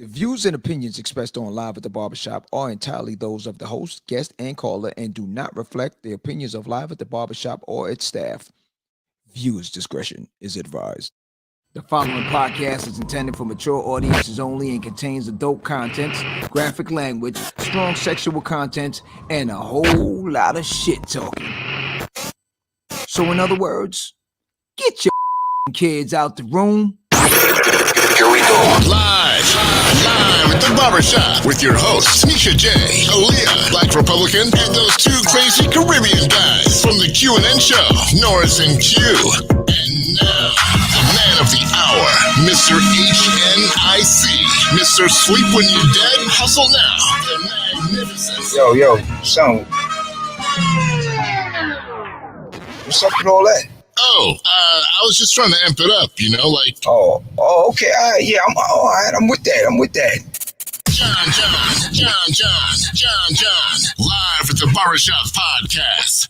The views and opinions expressed on Live at the Barbershop are entirely those of the host, guest, and caller and do not reflect the opinions of Live at the Barbershop or its staff. Viewers' discretion is advised. The following podcast is intended for mature audiences only and contains adult contents, graphic language, strong sexual content, and a whole lot of shit talking. So, in other words, get your kids out the room. Here we go. Live at the Barbershop with your hosts, Nisha J, Aaliyah, Black Republican, and those two crazy Caribbean guys from the Q&N show, Norris and Q. And now, the man of the hour, Mr. HNIC, Mr. Sleep When You're Dead, Hustle Now, the magnificent. Yo, son. What's up with all that? I was just trying to amp it up, like... Oh, okay. Yeah, I'm all right. I'm with that. John, live at the Barbershop podcast.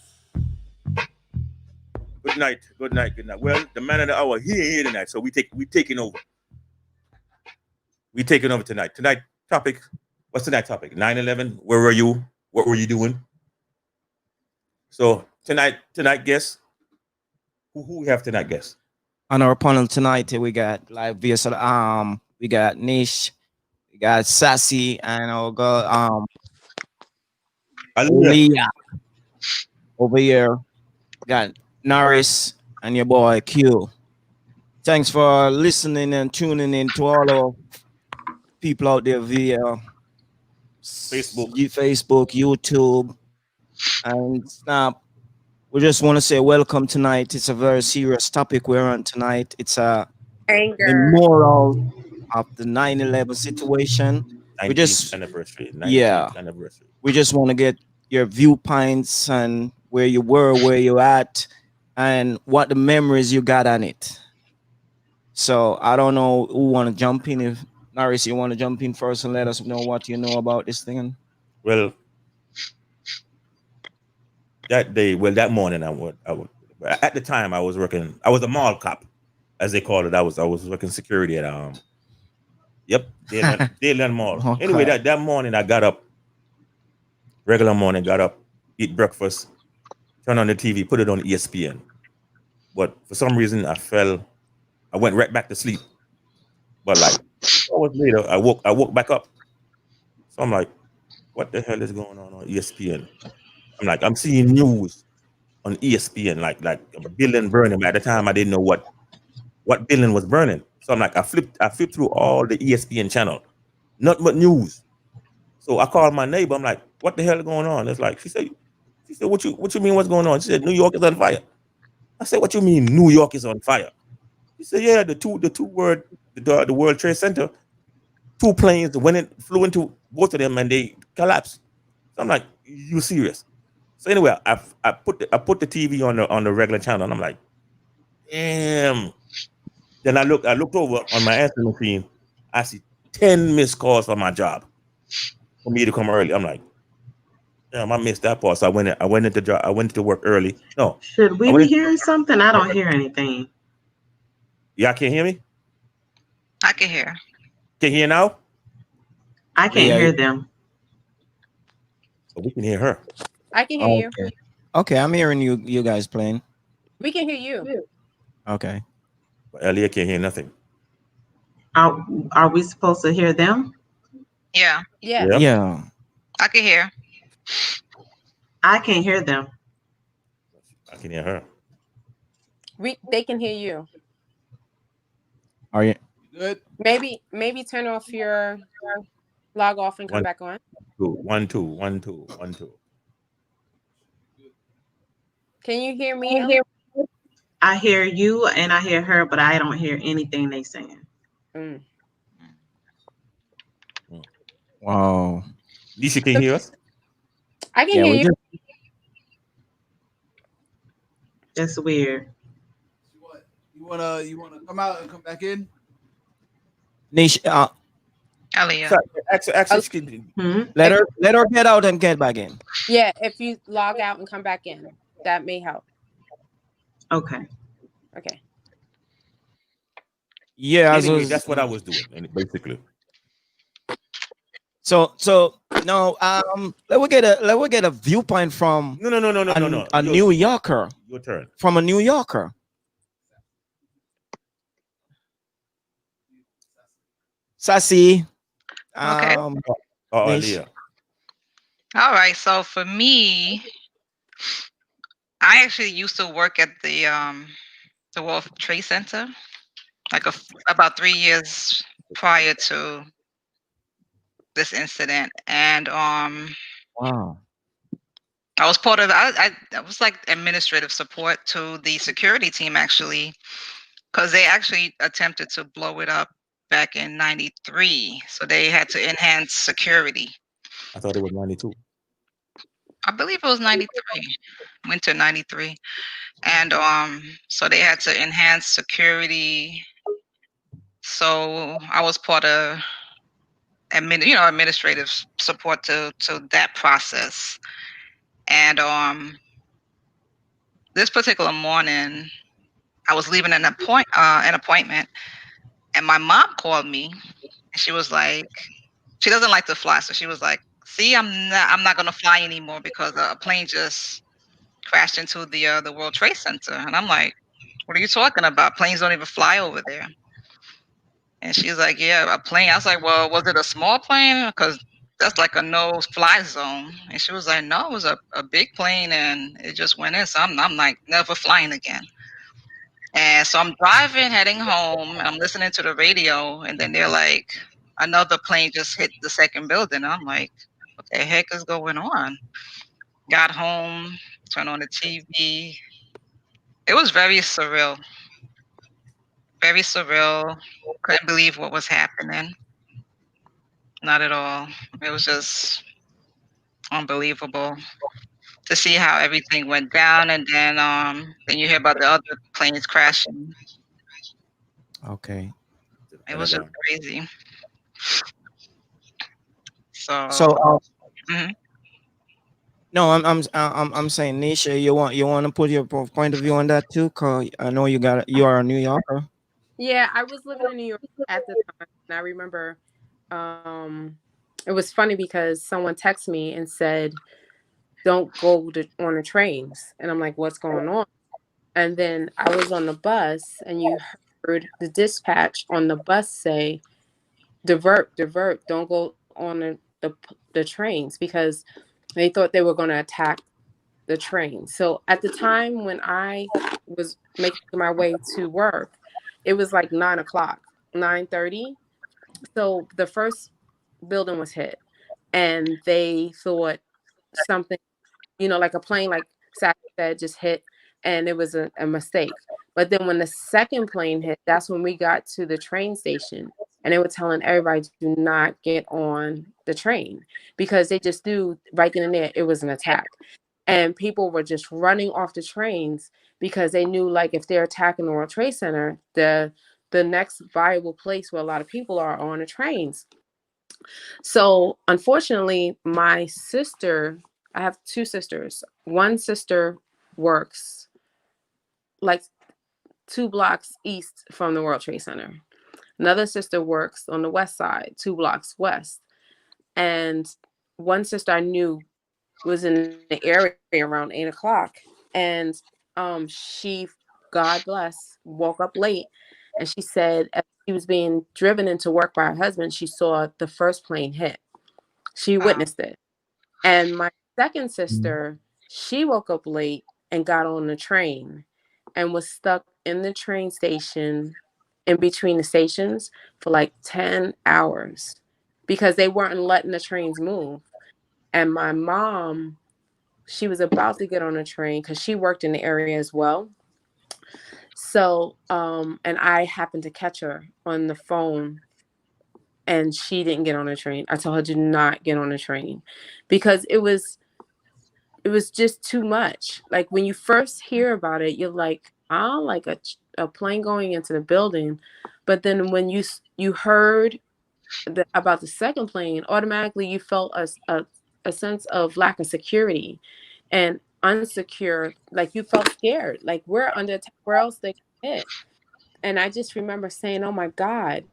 Good night. Well, the man of the hour, he ain't here tonight, so we taking over. We taking over tonight. Topic, what's tonight's topic? 9/11, where were you? What were you doing? So tonight guests, who we have tonight guests? On our panel tonight, we got live via we got Nish, we got Sassy, and our girl Aaliyah. Over here, we got Norris and your boy Q. Thanks for listening and tuning in to all our people out there via Facebook, YouTube, and Snap. We just want to say welcome tonight. It's a very serious topic we're on tonight. It's the moral of the 9/11 situation. 19th anniversary. We just want to get your viewpoints and where you were, where you're at, and what the memories you got on it. So I don't know who want to jump in. If Norris, you want to jump in first and let us know what you know about this thing? Well, that morning, I would. At the time, I was working. I was a mall cop, as they call it. I was working security at Dayland Mall. Okay. Anyway, that morning, I got up. Regular morning, got up, eat breakfast, turn on the TV, put it on ESPN. But for some reason, I went right back to sleep. But like hours later, I woke back up. So I'm like, what the hell is going on ESPN? I'm seeing news on ESPN, like a building burning. At the time, I didn't know what building was burning. So I'm like, I flipped through all the ESPN channel, nothing but news. So I called my neighbor. I'm like, what the hell is going on? It's like she said, what you mean? What's going on? She said, New York is on fire. I said, what you mean New York is on fire? She said, yeah, the World Trade Center, 2 planes flew into both of them and they collapsed. So I'm like, you serious? So anyway, I put the TV on the regular channel and I'm like, damn. Then I looked over on my answering machine. I see 10 missed calls from my job for me to come early. I'm like, damn, I missed that part. So I went into work early. No. Should we be hearing something? I don't hear anything. Y'all can't hear me? I can hear. Can you hear now? I can't hear them. So we can hear her. I can hear you. Okay, I'm hearing you guys playing. We can hear you. Okay. But Elliot can't hear nothing. Are we supposed to hear them? Yeah. Yeah. I can hear. I can't hear them. I can hear her. They can hear you. Are you good? Maybe turn off your log off and come back on. 1 2 1 2 1 2. Can you hear me? I hear you and I hear her, but I don't hear anything they saying. Wow. Nisha can hear us? I can hear you. That's weird. You wanna come out and come back in? Nish, Aaliyah. Actually, let her get out and get back in. Yeah, if you log out and come back in, that may help. Okay. Yeah, anyway, that's what I was doing, basically. So no, let we get a viewpoint from No. a New Yorker, Your turn. from a New Yorker. Sassy, Okay. Nish. Leah. All right. So for me, I actually used to work at the World Trade Center, like about 3 years prior to this incident, and Wow. I was part of. I was like administrative support to the security team actually, because they actually attempted to blow it up back in '93. So they had to enhance security. I thought it was 92. I believe it was '93, winter '93, and so they had to enhance security. So I was part of administrative support to that process. And this particular morning, I was leaving an appointment, and my mom called me, and she was like, she doesn't like to fly, so she was like, "See, I'm not gonna fly anymore because a plane just crashed into the World Trade Center." And I'm like, "What are you talking about? Planes don't even fly over there." And she's like, "Yeah, a plane." I was like, "Well, was it a small plane? Because that's like a no-fly zone." And she was like, "No, it was a big plane, and it just went in." So I'm like, never flying again. And so I'm driving, heading home, and I'm listening to the radio, and then they're like, another plane just hit the second building. I'm like, what the heck is going on? Got home, turned on the TV. It was very surreal. Very surreal. Couldn't believe what was happening. Not at all. It was just unbelievable to see how everything went down, and then you hear about the other planes crashing. Okay. It was just crazy. So, So mhm. no, I'm saying, Nisha, you want to put your point of view on that too, cause I know you are a New Yorker. Yeah, I was living in New York at the time, and I remember it was funny because someone texted me and said, "Don't go on the trains," and I'm like, "What's going on?" And then I was on the bus, and you heard the dispatch on the bus say, "Divert, divert! Don't go on the trains," because they thought they were going to attack the train. So at the time when I was making my way to work, it was like 9 o'clock, 9:30. So the first building was hit, and they thought something, like a plane, like Sat said, just hit, and it was a mistake. But then when the second plane hit, that's when we got to the train station, and they were telling everybody, do not get on the train, because they just knew right then and there it was an attack. And people were just running off the trains because they knew, like, if they're attacking the World Trade Center, the next viable place where a lot of people are on the trains. So unfortunately, my sister, I have two sisters. One sister works like 2 blocks east from the World Trade Center. Another sister works on the west side, 2 blocks west. And one sister I knew was in the area around 8 o'clock. And she, God bless, woke up late, and she said as she was being driven into work by her husband, she saw the first plane hit. She Wow. witnessed it. And my second sister, she woke up late and got on the train and was stuck in the train station, in between the stations, for like 10 hours because they weren't letting the trains move. And my mom, she was about to get on a train because she worked in the area as well. So, and I happened to catch her on the phone, and she didn't get on the train. I told her to not get on the train because it was just too much. Like when you first hear about it, you're like, "Ah, like a plane going into the building," but then when you heard about the second plane, automatically you felt a sense of lack of security and unsecure. Like you felt scared. Like we're under attack. Where else they can hit? And I just remember saying, "Oh my God!"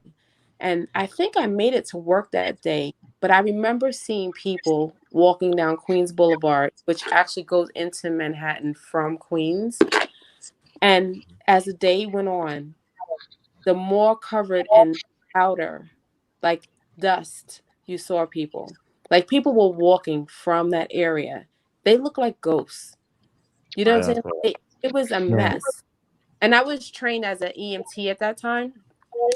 And I think I made it to work that day But I remember seeing people walking down Queens Boulevard, which actually goes into Manhattan from Queens. And as the day went on, the more covered and outer, like dust, you saw people. Like people were walking from that area. They look like ghosts. You know what I'm Yeah. saying? It was a Yeah. mess. And I was trained as an EMT at that time.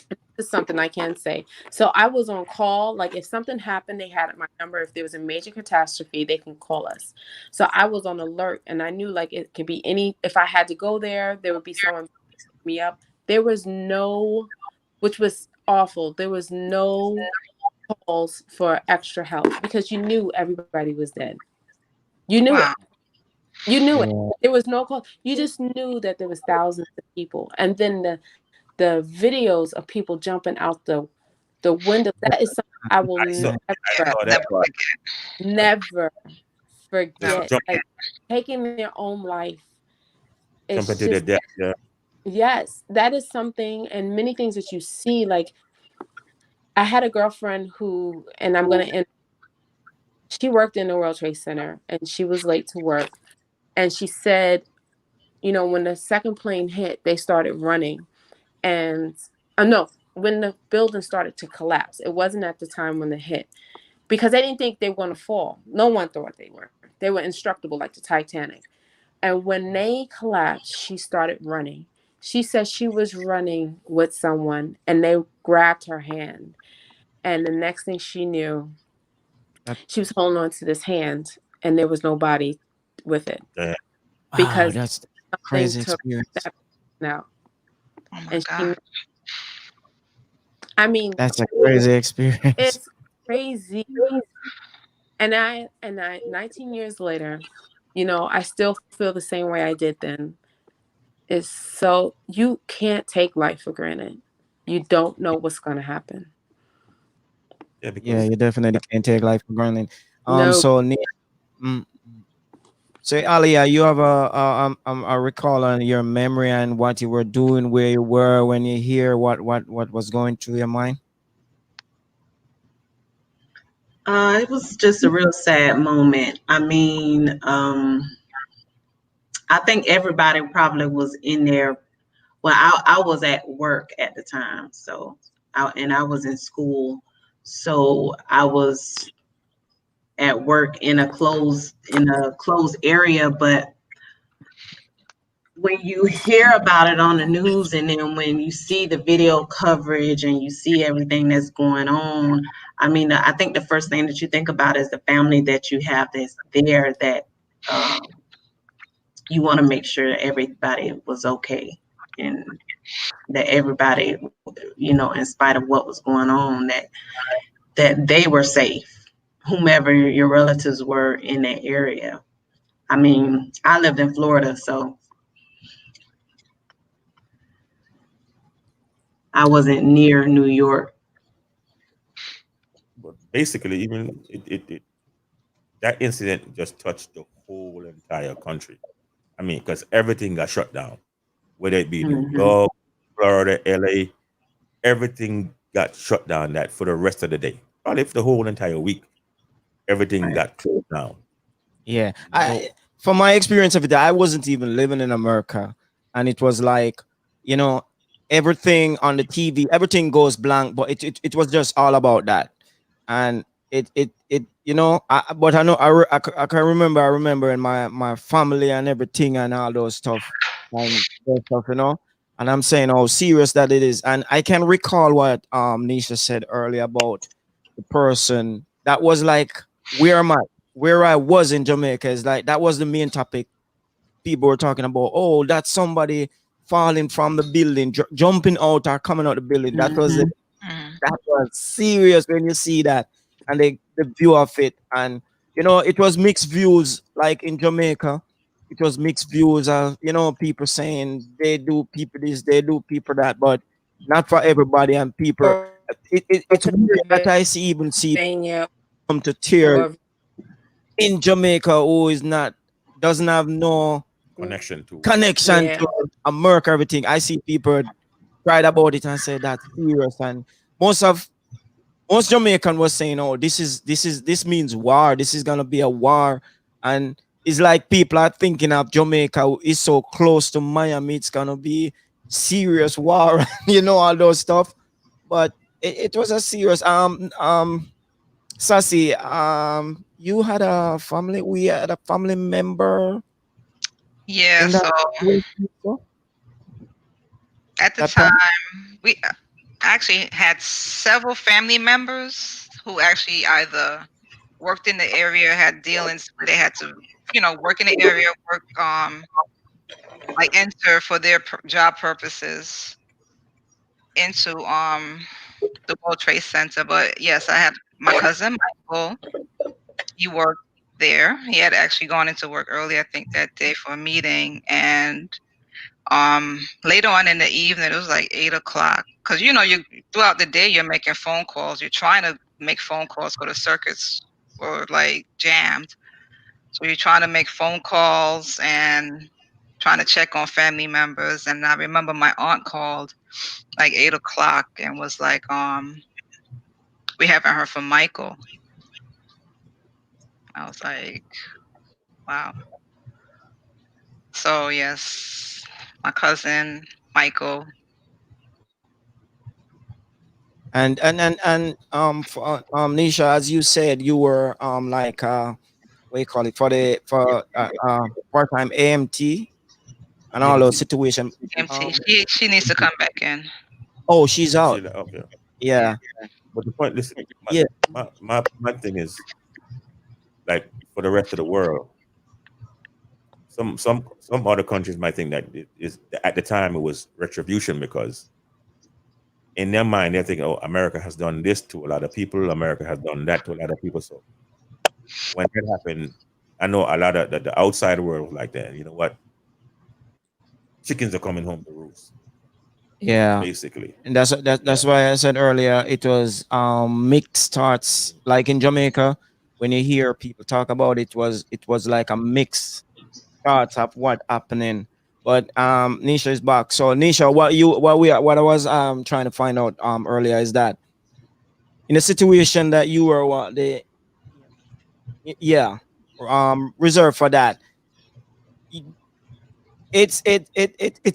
This is something I can say. So I was on call. Like if something happened, they had my number. If there was a major catastrophe, they can call us. So I was on alert, and I knew like it could be any. If I had to go there, there would be someone pick me up. There was no, which was awful. There was no calls for extra help because you knew everybody was dead. You knew it. Wow. You knew it. Yeah. There was no call. You just knew that there was thousands of people, and then the videos of people jumping out the window. That is something I will I saw, Yeah. I never, saw Never that part. forget. never Just No. forget. jump, Like taking their own life. jump It's into the just death. Yeah. yes, that is something, and many things that you see. Like I had a girlfriend who, and I'm gonna end. She worked in the World Trade Center, and she was late to work, and she said, when the second plane hit, they started running. And no, when the building started to collapse, it wasn't at the time when it hit because they didn't think they were going to fall. No one thought they were. They were indestructible like the Titanic. And when they collapsed, she started running. She said she was running with someone and they grabbed her hand. And the next thing she knew, That, she was holding on to this hand and there was no body with it Yeah. wow, because that's something crazy took experience. that person out. Oh my And God. I mean, That's a crazy experience. it's crazy. And I 19 years later, I still feel the same way I did then. It's so you can't take life for granted. You don't know what's going to happen. Yeah, Yeah, because you definitely can't take life for granted. No. So mm, so Alia, you have a recall on your memory and what you were doing, where you were when you hear what was going through your mind. It was just a real sad moment. I mean, I think everybody probably was in there. Well, I was at work at the time, and I was in school, so I was at work in a closed area. But when you hear about it on the news, and then when you see the video coverage and you see everything that's going on, I mean, I think the first thing that you think about is the family that you have that's there, that you want to make sure everybody was okay, and that everybody, in spite of what was going on, that they were safe, whomever your relatives were in that area. I mean, I lived in Florida, so I wasn't near New York. but basically, even that incident just touched the whole entire country. I mean, because everything got shut down, whether it be New Hmm. York, Florida, LA, everything got shut down that for the rest of the day. Probably for the whole entire week, everything Right. got closed down. Yeah, No, from my experience of it, I wasn't even living in America, and it was like, you know, everything on the TV, everything goes blank, but it was just all about that, and but I know I can remember, in my family and everything and all those stuff and those stuff, and I'm saying how serious that it is, and I can recall what Nisha said earlier about the person that was like, where am I? Where I was in Jamaica is like that was the main topic. People were talking about, oh, that's somebody falling from the building, jumping out or coming out the building. That was it. Hmm. Mm. That was serious when you see that and the view of it. And it was mixed views. Like in Jamaica, it was mixed views of people saying they do people this, they do people that, but not for everybody. And people, Or it's weird that I see even see Pennsylvania come to tears or in Jamaica who is not doesn't have no connection to. connection yeah. to America, everything. I see people cried about it and said that's serious. And most of most Jamaican was saying, "Oh, this means war. This is gonna be a war," and it's like people are thinking of Jamaica is so close to Miami. It's gonna be serious war, all those stuff. But it was a serious. Sassy, you had a family. We had a family member Yeah, in that so situation. So at the that time. time, we actually had several family members who actually either worked in the area, had dealings where they had to, work in the area, work like enter for their job purposes into the World Trade Center. But yes, I had my cousin Michael. He worked there. He had actually gone into work early, I think, that day for a meeting, and later on in the evening, it was like 8 o'clock. Because you throughout the day you're making phone calls. You're trying to make phone calls because the circuits were like jammed. So you're trying to make phone calls and trying to check on family members. And I remember my aunt called like 8 o'clock and was like, we haven't heard from Michael. I was like, wow. So yes, my cousin Michael. Nisha, as you said, you were like what you call it for part time AMT and all those EMT. situations. MT. Um, She needs to come back in. oh, she's She out. like, okay. Yeah. Yeah, But the point, listen, my, yeah, my thing is like for the rest of the world. Some other countries might think that it is at the time it was retribution because in their mind they're thinking, oh, America has done this to a lot of people, America has done that to a lot of people. So when that happened, I know a lot of the outside world was like that. You know what? Chickens are coming home to roost, yeah. basically. And that's Yeah. why I said earlier it was mixed thoughts. Like in Jamaica, when you hear people talk about it, was like a mixed thoughts of what happening. But Nisha is back. So Nisha, what I was trying to find out earlier is that in a situation that you were yeah reserved for that, it's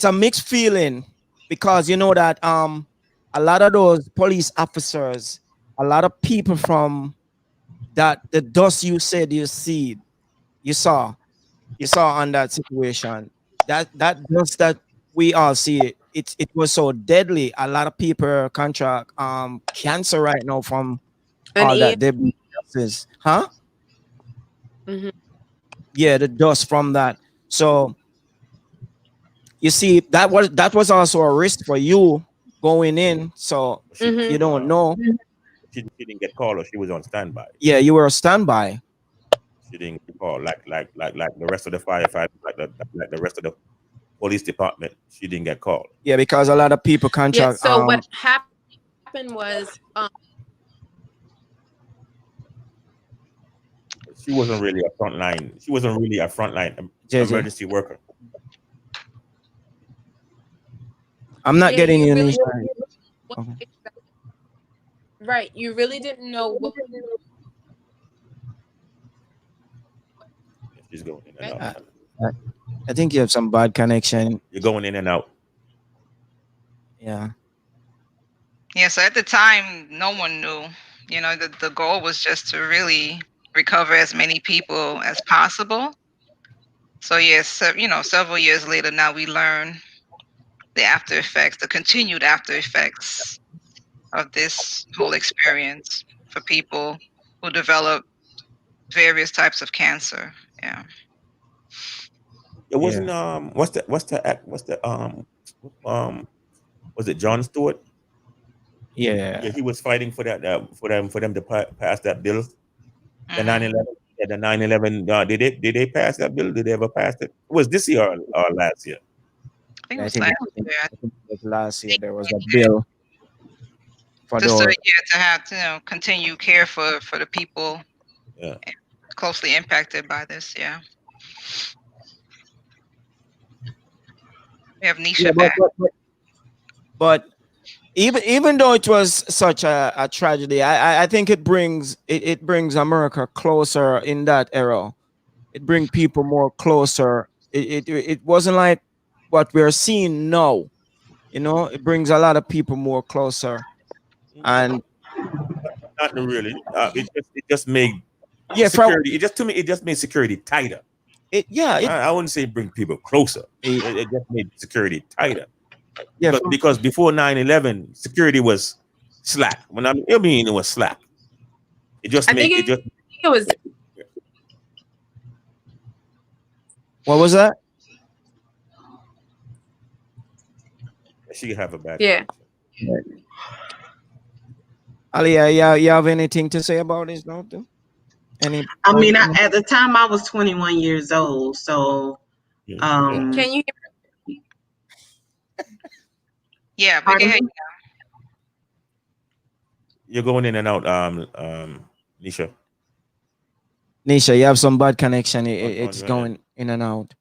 a mixed feeling because you know that a lot of those police officers, a lot of people from that the dust you said you saw you saw on that situation, that dust that we all see, it was so deadly. A lot of people contract cancer right now from And all Ian, that debris. Huh? mhm. Yeah, the dust from that. So you see, that was also a risk for you going in. So But you Mhm. don't know. she didn't get called or she was on standby. Yeah, you were a standby. She didn't get called like the rest of the firefighters, like the rest of the police department. She didn't get called. Yeah, because a lot of people Yeah. contract. So what happened was, She wasn't really a frontline. She wasn't really a frontline JJ, emergency worker. I'm not yeah, getting you you, really Nisha. Okay. right. You really didn't know what. She's going in and out. Uh, uh, I think you have some bad connection. You're going in and out. Yeah. Yeah, so at the time, no one knew. The goal was just to really recover as many people as possible. So yes, several years later, now we learn the after effects, the continued after effects of this whole experience for people who develop various types of cancer. Yeah. It wasn't Yeah. um was it John Stewart? Yeah, Yeah. he was fighting for that for them to pass that bill. The Hmm. 9/11. Yeah, the 9/11. Did they pass that bill? Did they ever pass it? It was this year or last year? I think it I was think last I think, year. I I think it was last year think there was a bill for just so those. to have to continue care for the people Yeah. closely impacted by this. Yeah. We have Yeah, Nisha back. but even though it was such a tragedy, I think it brings America closer in that era. It brings people more closer. It wasn't like what we're seeing now. You know, it brings a lot of people more closer. And Not really. It just made yeah, security. It just to me it just made security tighter. it yeah it, I wouldn't say bring people closer. it It just made security tighter. yeah Because before 9/11, security was slack. I mean it was slack. It just I made think it just it was what was that? she have a bad yeah. connection. Ali, yeah, you have anything to say about this now too? Any I mean, at the time I was 21 years old, so Yeah. Can you Yeah, we can pardon hear me? you. You're going in and out, Nisha. Nisha, you have some bad connection. On It's your end. going in and out.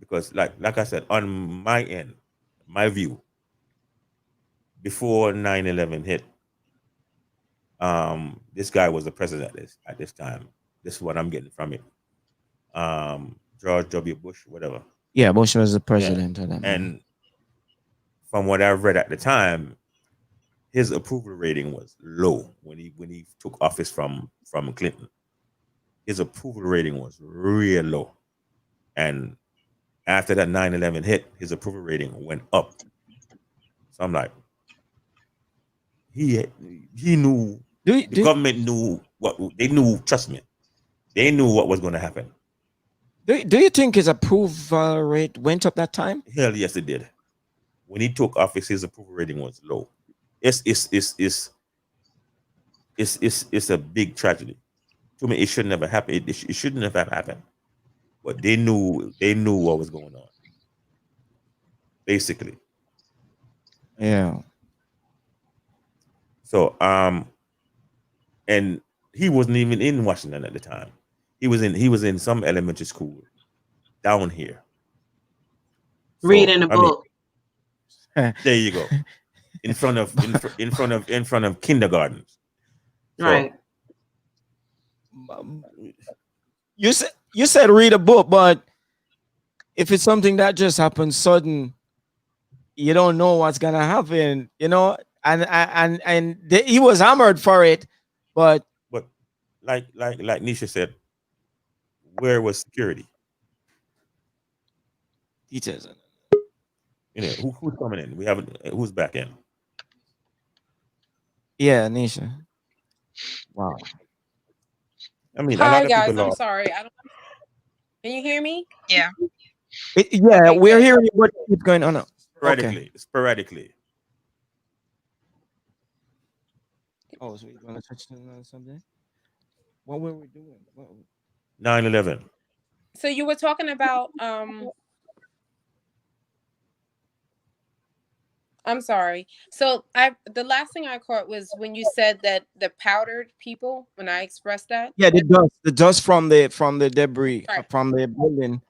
Because like I said, on my end, my view, before 9/11 hit, this guy was the president at this time. This is what I'm getting from it. George W. Bush, whatever. Yeah, Bush was the Yeah. president of that. And from what I've read at the time, his approval rating was low when he took office from Clinton. His approval rating was real low. And after that 9/11 hit, his approval rating went up. So I'm like, he knew the government knew what they knew. Trust me, they knew what was going to happen. Do you think his approval rate went up that time? Hell yes, it did. When he took office, his approval rating was low. It's a big tragedy. To me, it should never happen. It shouldn't have happened. But they knew what was going on. Basically. Yeah. So and he wasn't even in Washington at the time. He was in some elementary school down here. So, Reading a book. There you go. In front of kindergartens. So, Right. You said read a book, but if it's something that just happens sudden, you don't know what's gonna happen, you know. And he was hammered for it, but like Nisha said, where was security? Details. You know, who's coming in? We haven't. Who's back in? Yeah, Nisha. Wow. I mean, a Hi lot of guys, people I'm lost. sorry. Can you hear me? Yeah. Yeah, Okay, we're good. hearing what is going on. Okay. Sporadically. Oh, so you want to touch on something? What were we doing? 9/11. So you were talking about I'm sorry. So the last thing I caught was when you said that the powdered people, when I expressed that. Yeah, the dust from the debris Right. from the building.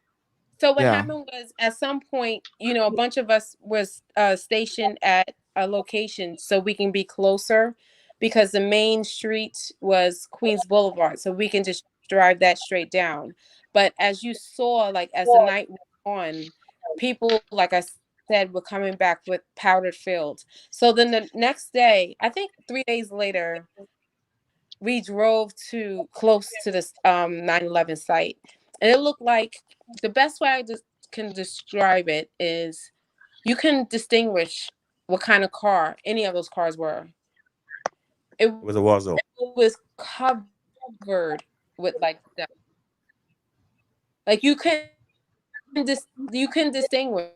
So what Yeah. happened was at some point, a bunch of us was stationed at a location so we can be closer because the main street was Queens Boulevard. So we can just drive that straight down. But as you saw, like as the night went on, people, like I said, were coming back with powdered fields. So then the next day, I think 3 days later, we drove to close to this 9/11 site, and it looked like the best way I just can describe it is you can distinguish what kind of car any of those cars were. It It was a war zone. was covered with like dust. Like you can distinguish.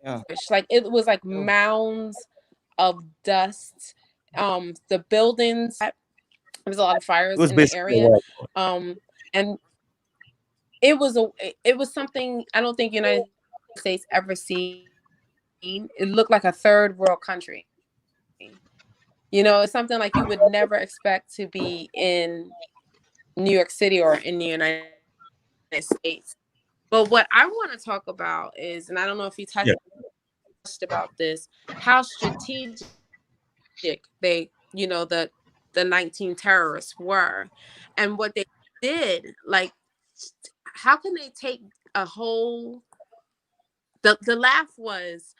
Yeah. Like it was like mounds of dust. The buildings. There was a lot of It fires was in the basically a area. war zone. And it was something I don't think United States ever seen. It looked like a third world country. It's something like you would never expect to be in New York City or in the United States. But what I want to talk about is, and I don't know if you touched Yeah. about this, how strategic they, the 19 terrorists were, and what they did. Like, how can they take a whole? The laugh was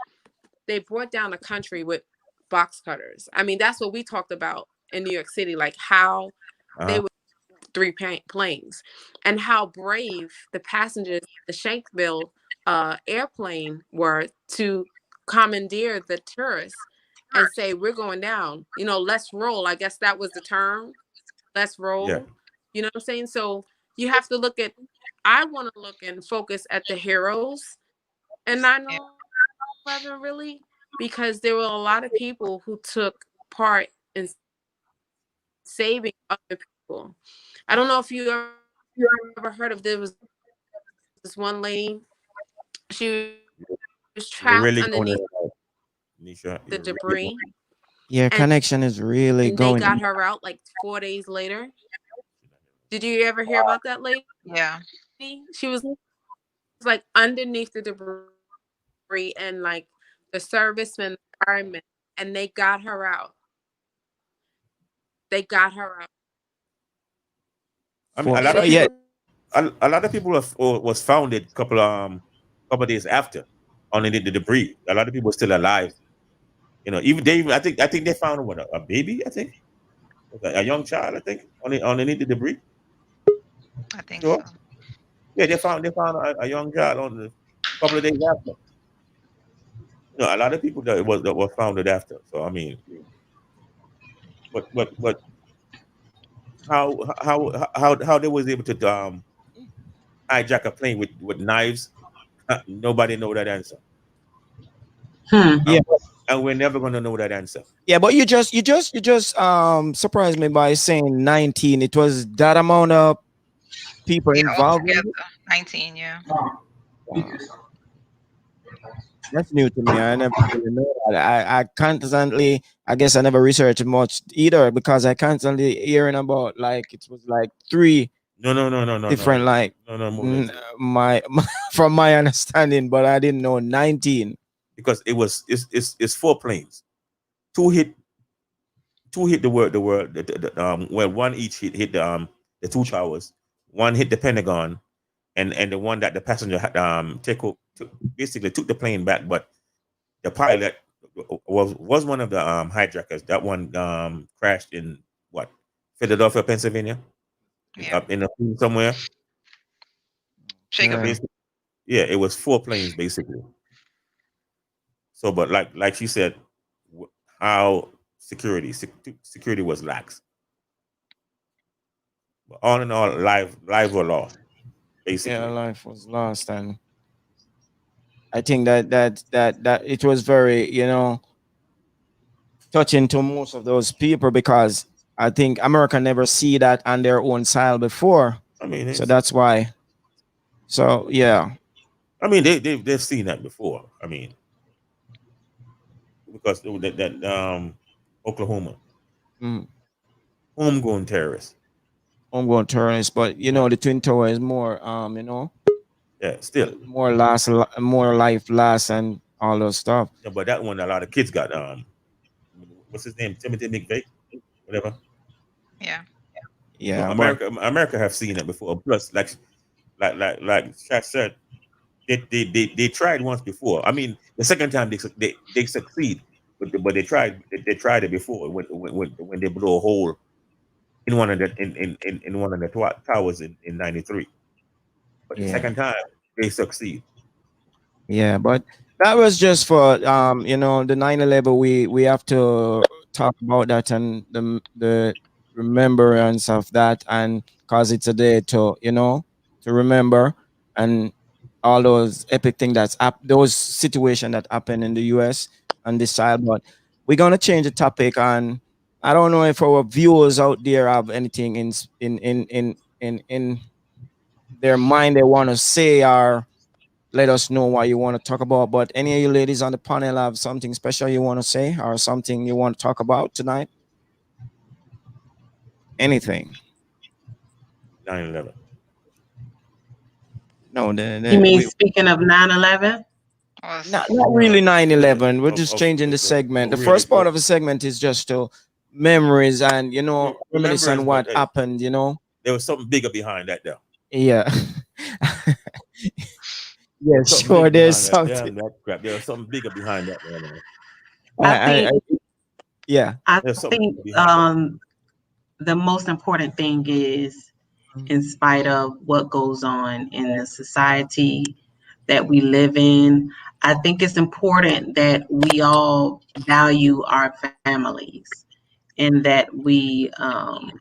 they brought down a country with box cutters. I mean, that's what we talked about in New York City, like how they Uh-huh. were three planes, and how brave the passengers, the Shanksville airplane were to commandeer the tourists and say, "We're going down. Let's roll." I guess that was the term. Let's Yeah. roll. You know what I'm saying? So you have to look at. I want to look and focus at the heroes and Yeah. 9/11, really, because there were a lot of people who took part in saving other people. I don't know if you ever heard of, there was this one lady. She was You're trapped really going underneath to, Nisha. the You're really going. debris, Your and connection is really they going. got her out like 4 days later. Did you ever hear about that lady? Yeah. She was like underneath the debris, and like the servicemen, the firemen, and they got her out. They got her out. I mean, a And lot of it Yeah, people, a lot of people was founded couple days after underneath the debris. A lot of people are still alive. Even they, I think they found what a baby. I think a young child. I think underneath the debris. I think Sure. so. Yeah, they found a young child on the couple of days after. A lot of people that were founded after. So I mean, but how they was able to hijack a plane with knives? Nobody know that answer, Hmm. yeah, and we're never gonna know that answer. yeah. But you just surprised me by saying 19. It was that amount of people Yeah, involved in it. altogether 19. Yeah. Wow. That's new to me. I never really know that. I constantly, I guess I never researched much either because I constantly hearing about like it was like three No, no, no, no, no, no, different no, like no, no more than three. my from my understanding, but I didn't know 19. Because it's four planes. Two hit well, one each hit the two towers. One hit the Pentagon, and the one that the passenger had basically took the plane back, but the pilot was one of the hijackers. That one crashed in what, Philadelphia, Pennsylvania, Yeah. up in the somewhere. So Yeah, Sugarville. basically, yeah, it was four planes basically. So, but like she said, how security was lax. But all in all, lives were lost yeah, basically. life was lost, and I think that it was very touching to most of those people because I think America never see that on their own soil before, I mean, so that's why. So yeah, they've seen that before. I mean, because that Oklahoma mm, homegrown terrorists. homegrown terrorists, but Yeah, the Twin Tower is more yeah, still. more life last and all those stuff. Yeah, but that one, a lot of kids got what's his name, Timothy McVeigh, whatever. Yeah. Yeah, but America have seen it before. Plus, like Shaq said, they tried once before. I mean, the second time they succeed, but they tried it before when they blew a hole in one of the in one of the towers in '93. But the yeah. second time they succeed. Yeah, but that was just for the 9/11. We have to talk about that and the remembrance of that, and cause it's a day to to remember, and all those epic things those situations that happen in the US on this side. But we're gonna change the topic, and I don't know if our viewers out there have anything in their mind they want to say, or let us know what you want to talk about. But any of you ladies on the panel have something special you want to say or something you want to talk about tonight? Anything? 9/11. No, You mean we speaking of 9/11? Not really 9/11. We're just changing the of segment. The really first part good of the segment is just to memories and reminisce on remembrance, but what happened. there was something bigger behind that there. Yeah. There Yeah, was something sure. bigger There's behind that. something. Damn that crap. There was something bigger behind that, man. I think Yeah. I There's something think bigger behind that. the most important thing is, in spite of what goes on in the society that we live in, I think it's important that we all value our families and that we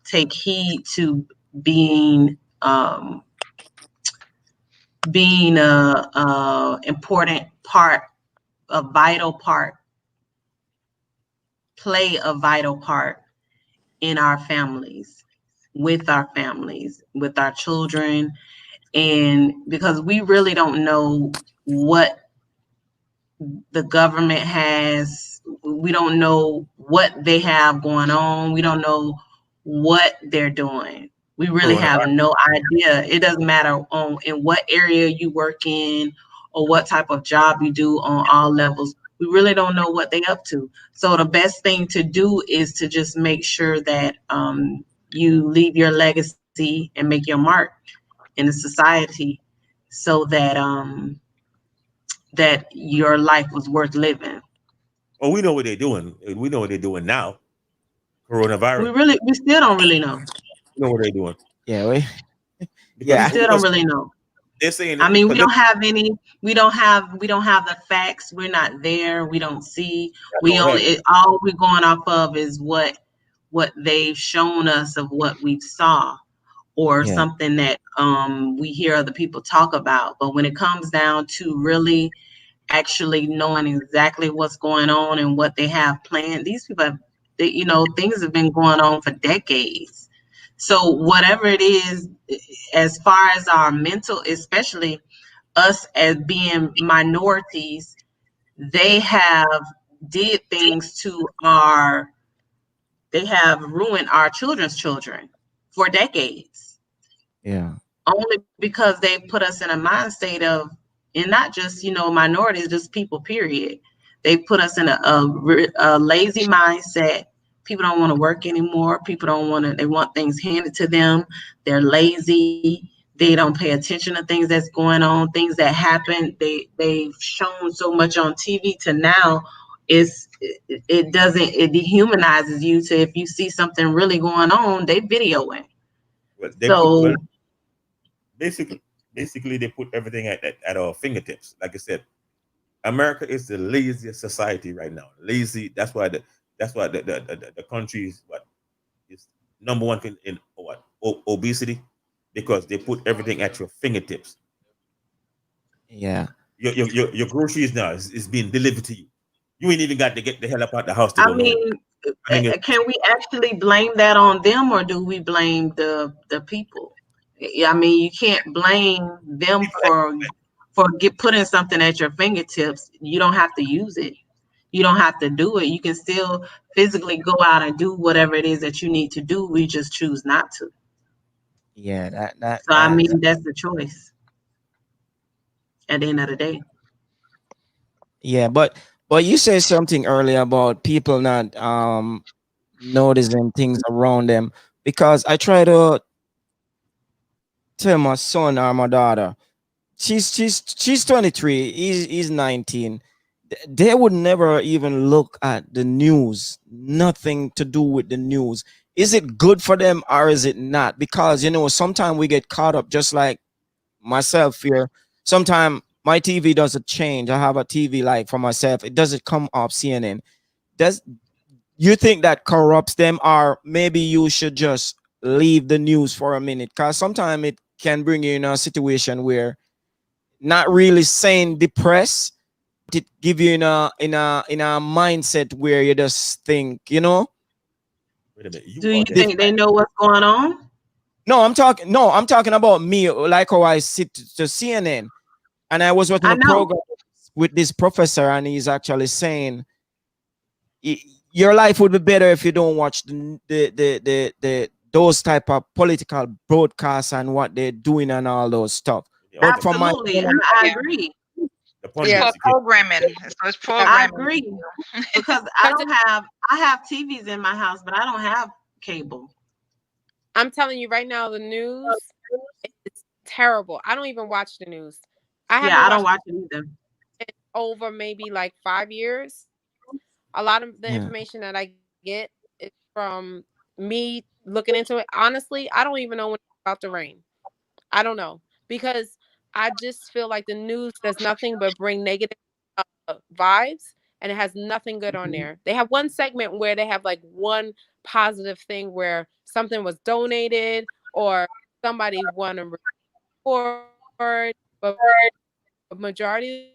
take heed to being being a important part, a vital part, play a vital part in our families, with our families, with our children, and because we really don't know what the government has, we don't know what they have going on, we don't know what they're doing. We really have Coronavirus. no idea. It doesn't matter on in what area you work in or what type of job you do on all levels. We really don't know what they're up to. So the best thing to do is to just make sure that you leave your legacy and make your mark in the society so that that your life was worth living. Well, we know what they're doing. We know what they're doing now. Coronavirus. We still don't really know. We know what they're doing. Yeah. We We Yeah. still don't really know. They're saying I that mean, we don't have any. We don't have the facts. We're not there. We don't see. We only all we're going off of is what they've shown us of what we saw, or Yeah. something that we hear other people talk about. But when it comes down to really actually knowing exactly what's going on and what they have planned, these people have, things have been going on for decades. So whatever it is, as far as our mental, especially us as being minorities, they have did things to they have ruined our children's children for decades, Yeah. only because they put us in a mind state of, and not just minorities, just people period. They put us in a lazy mindset. People don't want to work anymore. People don't want to, they want things handed to them. They're lazy. They don't pay attention to things that's going on, things that happen. They've shown so much on TV to now it dehumanizes you to, if you see something really going on, they video it. But So basically they put everything at our fingertips. Like I said, America is the laziest society right now. Lazy. That's why the country is number one in what obesity, because they put everything at your fingertips. Yeah. Your groceries now is being delivered to you. You ain't even got to get the hell up out the house to I go nowhere. mean, I mean, can we actually blame that on them, or do we blame the people? I mean, you can't blame them for putting something at your fingertips. You don't have to use it. You don't have to do it. You can still physically go out and do whatever it is that you need to do. We just choose not to. Yeah. That So I mean, that's the choice at the end of the day. Yeah, but you said something earlier about people not noticing things around them, because I try to tell my son or my daughter, she's 23, he's 19. They would never even look at the news, nothing to do with the news. Is it good for them or is it not? Because sometimes we get caught up, just like myself here. Sometimes my TV doesn't change. I have a TV like for myself. It doesn't come off CNN. Does you think that corrupts them, or maybe you should just leave the news for a minute? Because sometimes it can bring you in a situation where not really saying depressed, it give you in a mindset where you just think, wait a minute. Do you think they know what's going on? No, I'm talking about me, like how I sit to CNN, and I was watching I a know. program with this professor, and he's actually saying your life would be better if you don't watch the those type of political broadcasts and what they're doing and all those stuff. But from my Absolutely. I agree. The It's pundits. Yeah. called You can't- programming. So it's I programming. agree because Because I have TVs in my house, but I don't have cable. I'm telling you right now, the news is terrible. I don't even watch the news. I Yeah, haven't I don't watched watch it either. it over maybe like 5 years. A lot of the Yeah. information that I get is from me looking into it. Honestly, I don't even know when it's about to rain. I don't know because I just feel like the news does nothing but bring negative vibes, and it has nothing good on Mhm. there. They have one segment where they have like one positive thing where something was donated or somebody won a reward, but majority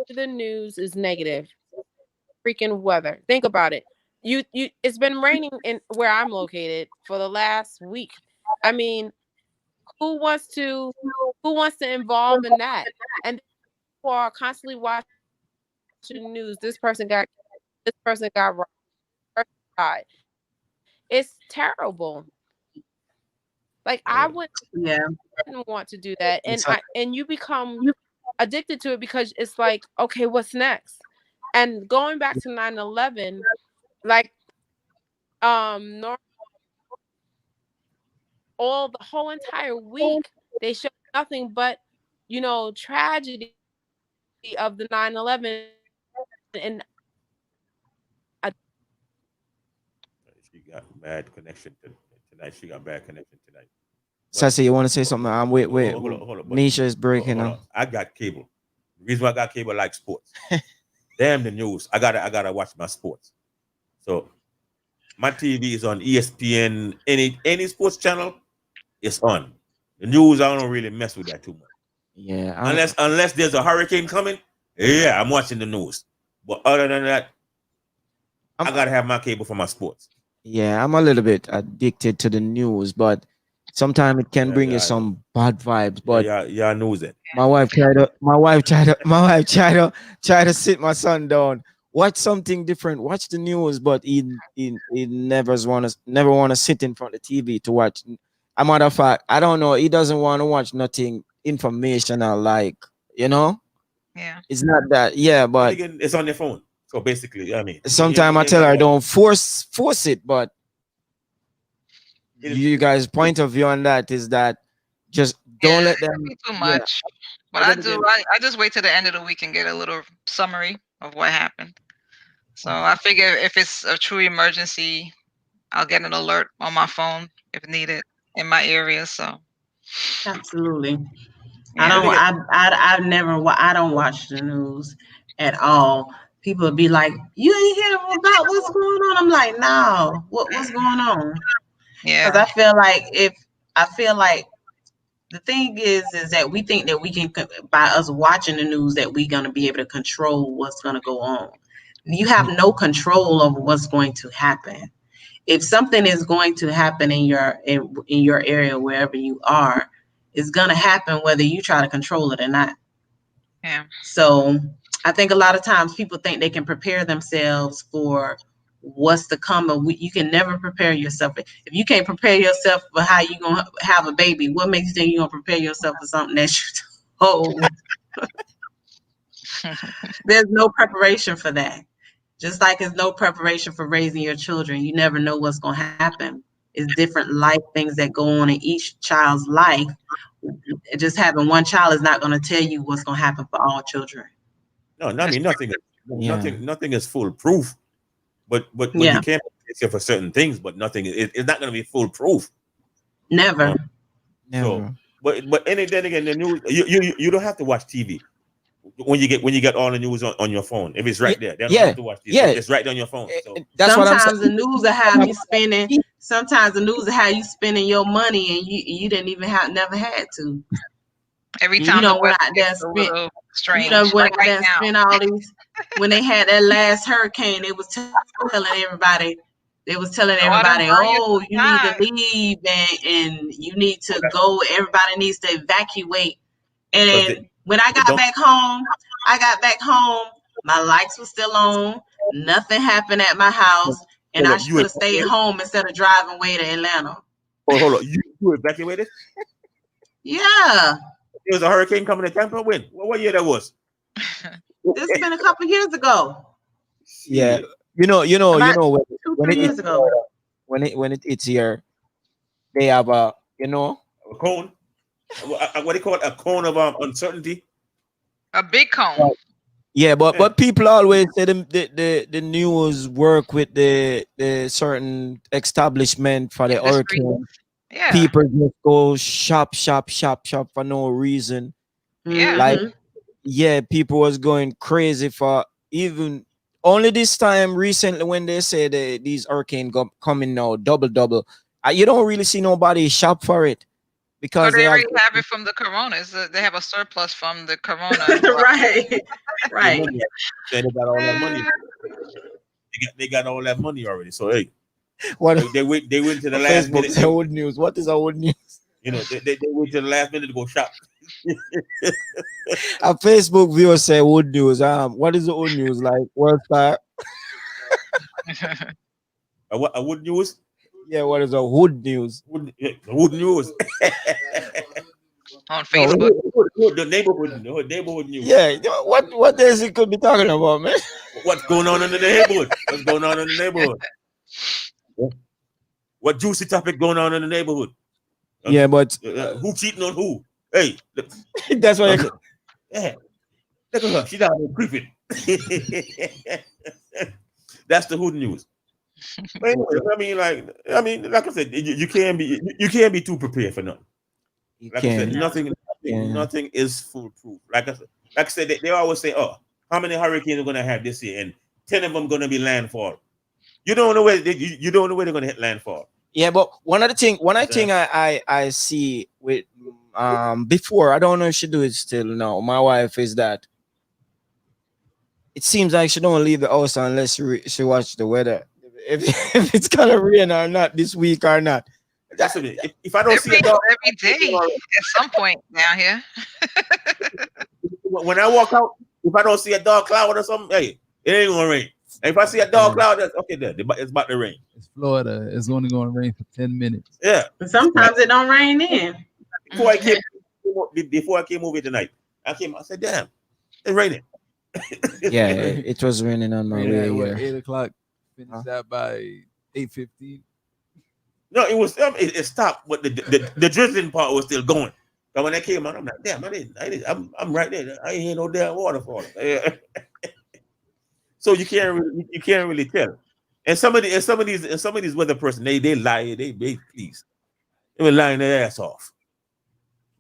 of the news is negative. Freaking weather. Think about it. You it's been raining in where I'm located for the last week. I mean, who wants to who wants to involve in that? And people are constantly watching news. This person got robbed, this person died. It's terrible. Like I uh, wouldn't Yeah. want to do that. And It's a, and you become addicted to it because it's like, okay, what's next? And going back to 9/11, like nor all the whole entire week they showed nothing but tragedy of the 9/11 and she got bad connection tonight. She got bad connection tonight. But Sassy, you want to say something? I'm wait, wait. hold on. But Nisha is breaking hold up. on. I got cable. The reason why I got cable, I like sports. Damn the news. I gotta watch my sports. So my TV is on ESPN. Any sports channel, it's on. The news, I don't really mess with that too much. Yeah, Unless there's a hurricane coming, yeah, I'm watching the news. But other than that, I I'm gotta have my cable for my sports. yeah, I'm a little bit addicted to the news, but sometimes it can bring you Yeah, I know. some bad vibes. Yeah, But yeah, news it. try to sit my son down. Watch something different. Watch the news, but he never wanna sit in front of the TV to watch. A matter of fact, I don't know. He doesn't want to watch nothing informational, like you know. Yeah. It's not that, yeah, And but again, it's on your phone. So basically, I mean, sometimes I you ain't tell gotta her watch. don't force it, but It, you guys' point of view on that is that just Yeah, don't it let could them. be too Yeah, much. But but I then do. again, I just wait till the end of the week and get a little summary of what happened. So I figure if it's a true emergency, I'll get an alert on my phone if needed in my area. So Absolutely. I yeah. then don't. again, I don't watch the news at all. People be like, "You ain't hear about what's going on." I'm like, "No, what's going on?" Because Yeah. I feel like the thing is that we think that we can by us watching the news that we're gonna be able to control what's gonna go on. You have no control over what's going to happen. If something is going to happen in your area wherever you are, it's gonna happen whether you try to control it or not. Yeah. So I think a lot of times people think they can prepare themselves for what's to come, but you can never prepare yourself. If you can't prepare yourself for how you're gonna have a baby, what makes you think you're gonna prepare yourself for something that you told? There's no preparation for that. Just like there's no preparation for raising your children. You never know what's gonna happen. It's different life things that go on in each child's life. Just having one child is not gonna tell you what's gonna happen for all children. no, I That's mean true. yeah, nothing is foolproof. But you Yeah, can't prepare for certain things. But nothing, it's not going to be foolproof. never. Um, so, never. but any then again, the news you don't have to watch TV when you get all the news on your phone. If it's Yeah, right there, they don't yeah, have to watch TV. yeah. It's right on your phone. So That's what I'm Sometimes the saying. news will have you spending. Sometimes the news will have you spending your money, and you didn't even never had to. Every And you time the know weather went out there and gets a spent. little You know strange, went like out right there and now. spent all these. When they had that last hurricane, they was telling everybody. They was telling Oh, I don't everybody, buy you "Oh, some you need to time. leave, and you need to go. Everybody needs to evacuate." because And when they don't. I got back home, my lights were still on. Nothing happened at my house, and Hold I on, you could have stayed evacuated? home instead of driving way to Atlanta. Hold on, you evacuated? Yeah, There was a hurricane coming to Tampa. When? What year that was? This has been a couple years ago. Yeah, About when, 2-3 it years ago. when it it's here, they have A cone. What do you call it? A cone of uncertainty. A big cone. yeah, but Yeah. but people always say the news work with the certain establishment for the Industry. hurricane. Yeah. People just go shop for no reason. Yeah. Like, Mhm. yeah, people was going crazy for even only this time recently when they say these hurricane coming now double. You don't really see nobody shop for it So because they they have already have it from the corona. They have a surplus from the corona. Right. Right. Money. They got all that money. They got all that money already. So hey, what they went to the on last Facebook minute. say old news. What is old news? You know, they went to the last minute to go shop. A Facebook viewer say old news. What is the old news like? World Star? A wood news. Yeah, what is a hood news? Wood news. On No, Facebook. The neighborhood news. yeah, what else it could be talking about, man? What's going on in the neighborhood? What's going on in the neighborhood? What juicy topic going on in the neighborhood? Yeah, but Who cheating on who? Hey, look, that's why yeah, look at her. She's out there creeping. That's the hood news. But anyway, I mean, like I said, you can't be too prepared for nothing. you Like I said, can. nothing is foolproof. Like I said, they always say, "Oh, how many hurricanes are going to have this year?" And 10 of them going to be landfall. You don't know where you don't know where they're going to hit landfall. Yeah, but one thing I see with before, I don't know if she do it still now. My wife is that it seems like she don't leave the house unless she watch the weather. If it's gonna rain or not this week or not. That's what if I don't see a dog every day at some point down here. when I walk out, if I don't see a dark cloud or something, hey, it ain't gonna rain. And if I see a dark cloud, that's okay. There, it's about to rain. It's Florida. It's only going to rain for 10 minutes. Yeah. And sometimes it don't rain in. Before I came over tonight, I said, "Damn, it's raining." Yeah, it was raining on my way here. 8 o'clock. Finished that by 8:15. No, it was it stopped, but the drizzling part was still going. But when I came out, I'm like, damn, I'm right there. I ain't hear no damn water falling. So you can't really tell. And some of these weather person, they lie, they please. They were lying their ass off.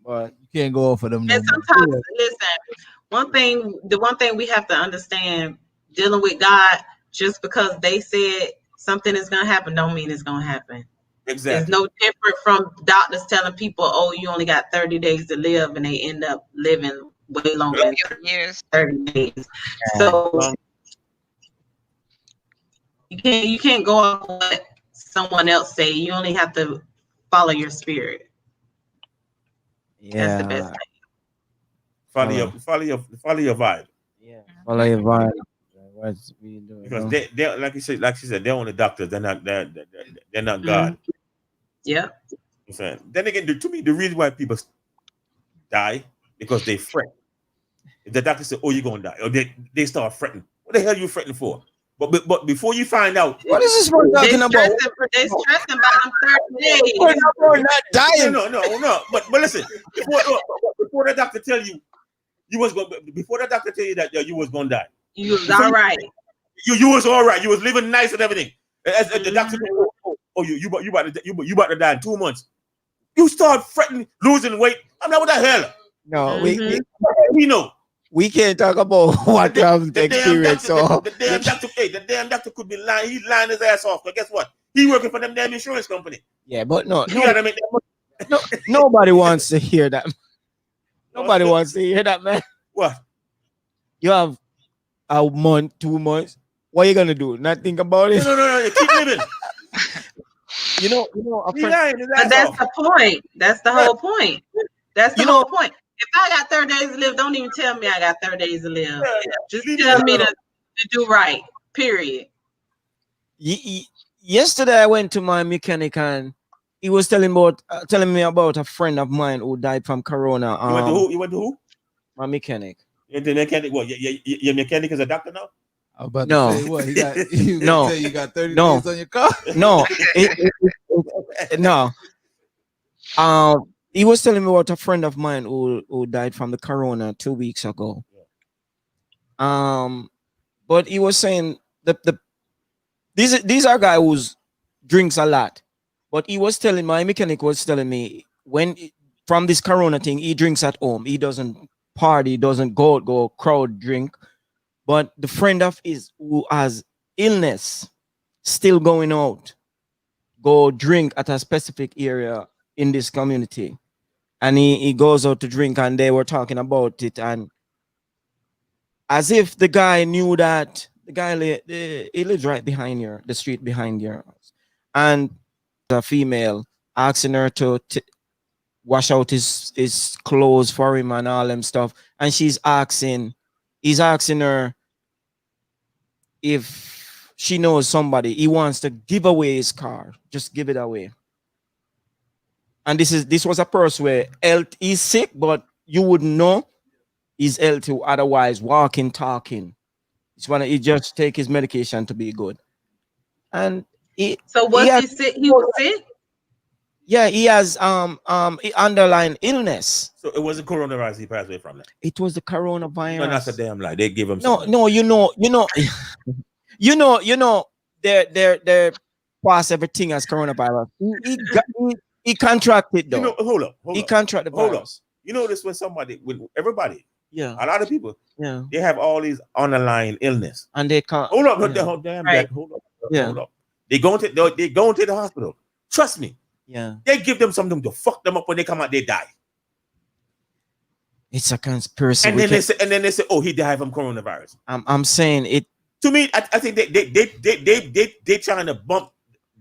But you can't go off of them. And sometimes, listen, the one thing we have to understand dealing with God, just because they said something is going to happen, don't mean it's going to happen. Exactly. It's no different from doctors telling people, "Oh, you only got 30 days to live," and they end up living way longer than years. 30 days. So you can't go off what someone else say. You only have to follow your spirit. yeah, That's the best thing. Follow your vibe. Yeah, follow your vibe. What's we doing? Because they like she said, they're only doctors. They're not God. Yeah. I'm saying. Then again, to me, the reason why people die because they fret. If the doctor said, "Oh, you're gonna die," or they start fretting. What the hell are you fretting for? But before you find out, what is this one talking about? They stressing about them 30 days. We're not dying. No. But listen, before the doctor tell you was going, before the doctor tell you that you was gonna die, you was all right. You was all right. You was living nice and everything. As the doctor said, "Oh, you about to die in 2 months." You start fretting, losing weight. I'm like, what the hell? No, we know. We can't talk about what you have experienced. The damn doctor could be lying. He's lying his ass off. But guess what? He working for them damn insurance company. Yeah, but no, nobody wants to hear that. Nobody wants to hear that, man. What? You have a month, 2 months. What are you gonna do? Not think about it? No. Keep living. You know. But that's the point. That's the whole point. That's the whole point. If I got 30 days to live, don't even tell me I got 30 days to live. Just tell me to do right. Period. Yesterday I went to my mechanic and he was telling me about a friend of mine who died from corona. You went to who? My mechanic. The mechanic, what? Your mechanic is a doctor now? I'm about No. to say what he got. You No. say you got 30 No. days on your car. No, no. He was telling me about a friend of mine who died from the corona 2 weeks ago. But he was saying these are guy who's drinks a lot. But he was telling my mechanic was telling me from this corona thing, he drinks at home. He doesn't party, doesn't go crowd drink. But the friend of his who has illness still going out, go drink at a specific area in this community. And he goes out to drink, and they were talking about it, and as if the guy knew that the guy he lives right behind the street behind your house, and a female asking her to wash out his clothes for him and all them stuff, and he's asking her if she knows somebody. He wants to give away his car, just give it away. And this was a person where health is sick, but you wouldn't know he's healthy otherwise, walking, talking. It's when he just take his medication to be good. And so was he sick? He was sick? Yeah, he has underlying illness. So it wasn't coronavirus he passed away from that. It was the coronavirus. No, that's a damn lie. They give him no, you know, they're pass everything as coronavirus. He contracted though. You know, hold up. He contracted the virus. You know this when somebody, with everybody, yeah, a lot of people, yeah, they have all these underlying illness, and they can't. Hold up, yeah. hold damn right. back. Hold up. They go into the hospital. Trust me. Yeah, they give them something to fuck them up when they come out. They die. It's a conspiracy. And then they say, oh, he died from coronavirus. I'm saying it. To me, I think they trying to bump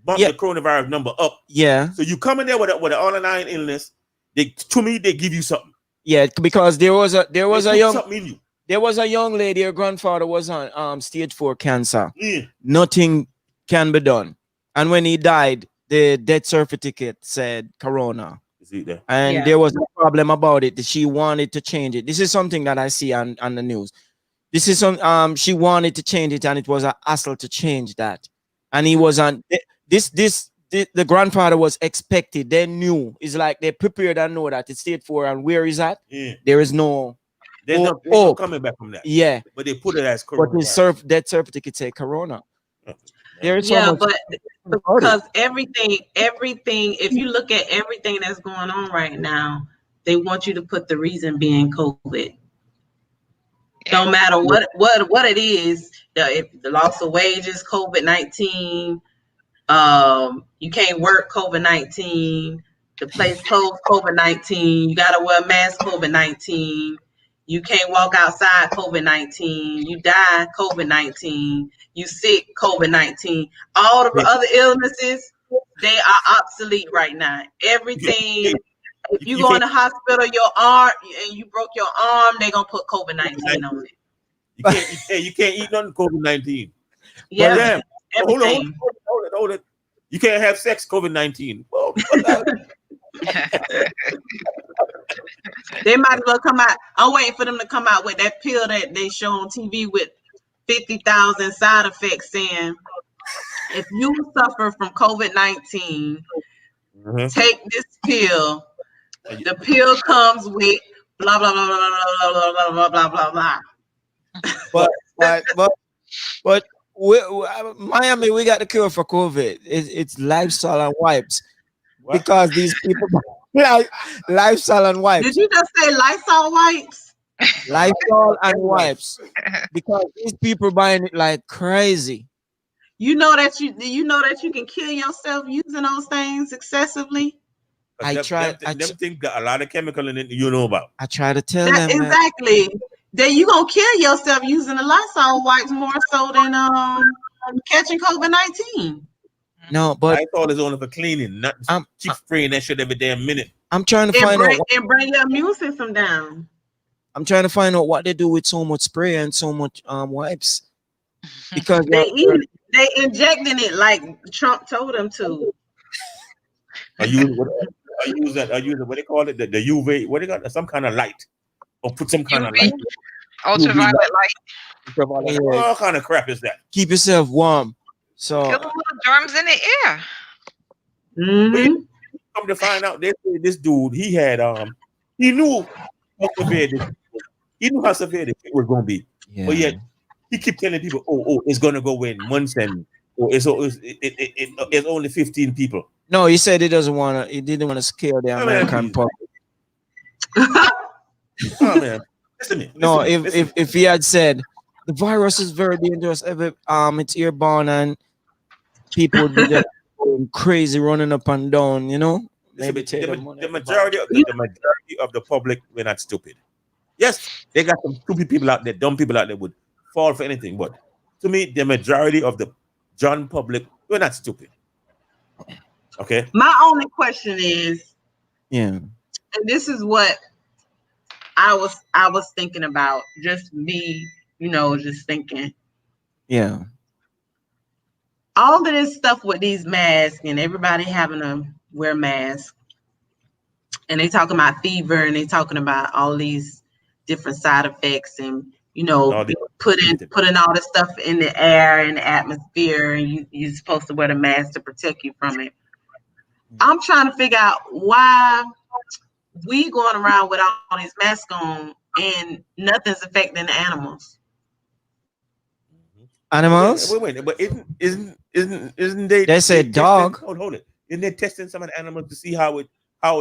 the coronavirus number up. Yeah. So you come in there with an underlying illness. They give you something. Yeah, because there was a young lady. Her grandfather was on stage 4 cancer. Yeah. Nothing can be done, and when he died, the death certificate said corona. And there was no problem about it. She wanted to change it. This is something that I see on the news. This is some she wanted to change it, and it was a hassle to change that. And he was on the grandfather was expected. They knew. It's like they prepared and know that it's stage 4, and where is that? Yeah. There is no. There's no coming back from that. Yeah. But they put it as corona. But his death certificate say corona. There is so much but because everything, if you look at everything that's going on right now, they want you to put the reason being COVID. No matter what it is, if the loss of wages, COVID-19, you can't work, COVID-19, the place closed, COVID-19, you gotta wear a mask, COVID-19, you can't walk outside, COVID-19, you die, COVID-19, you sick, COVID-19. All the other illnesses, they are obsolete right now. Everything, if you go in the hospital, your arm, and you broke your arm, they're going to put COVID-19 on it. You can't eat nothing COVID-19. Yeah. Hold it. You can't have sex COVID-19. Well, they might as well come out. I'm waiting for them to come out with that pill that they show on TV with 50,000 side effects, saying if you suffer from COVID-19, take this pill. The pill comes with blah blah blah blah blah blah blah blah blah blah. But Miami, we got the cure for COVID. It's lifestyle and wipes. What? Because these people lifestyle and wipes. Did you just say Lysol wipes? Lifestyle and wipes. Because these people buying it like crazy. You know that you can kill yourself using those things excessively. Them things got a lot of chemical in it you know about. I try to tell them exactly. That you gonna kill yourself using the Lysol wipes more so than catching COVID-19. No, but Lysol is only for cleaning, not keep spraying that shit every damn minute. I'm trying to find out and bring your immune system down. I'm trying to find out what they do with so much spray and so much wipes. Because they injecting it like Trump told them to. I use what they call it, the UV, what they got, some kind of light. Or put some kind of light. UV Ultraviolet light, light. ultraviolet light. Yeah. What kind of crap is that? Keep yourself warm. So Kill the little germs in the air. But you Mm-hmm. come to find out, they say this dude, he had he knew how severe this, he knew how severe this was going to be, but yeah. yet he kept telling people, oh, it's going to go in months and it's only 15 people. No, he said he doesn't want to. He didn't want to scare the Oh, man, American please. public. Oh man, listen to me. No, Listen to me. if he had said the virus is very dangerous, it's airborne and people would be just going crazy, running up and down, you know. Listen, Maybe take the money the at the majority bank. of the majority of the public were not stupid. Yes, they got some stupid people out there, dumb people out there would fall for anything. But to me, the majority of the John public were not stupid. Okay. My only question is, Yeah. and this is what I was thinking about, just me, just thinking. Yeah. All of this stuff with these masks and everybody having to wear masks, and they talking about fever and they talking about all these different side effects and putting all this stuff in the air and the atmosphere, and you're supposed to wear the mask to protect you from it. I'm trying to figure out why we going around with all these masks on and nothing's affecting the animals. Animals? Wait. But isn't they? They said dog. Hold it. Isn't they testing some of the animals to see how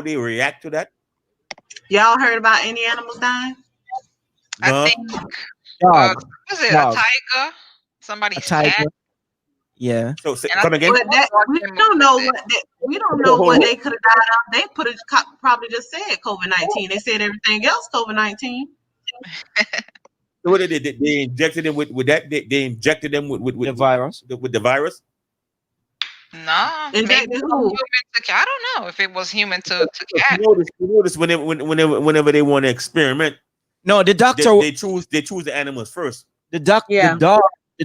they react to that? Y'all heard about any animals dying? No. I think Dog. was it Dog. a tiger? Somebody's A tiger. cat. Yeah. So And I come again. But we don't know what they could have died of. They probably just said COVID-19. They said everything else COVID-19. So what did they injected them with that? They injected them with The virus. with the virus. No, Injected maybe who? human to cat. I don't know if it was human to cat. You notice whenever they want to experiment, No, the doctor. they choose the animals first. The Yeah.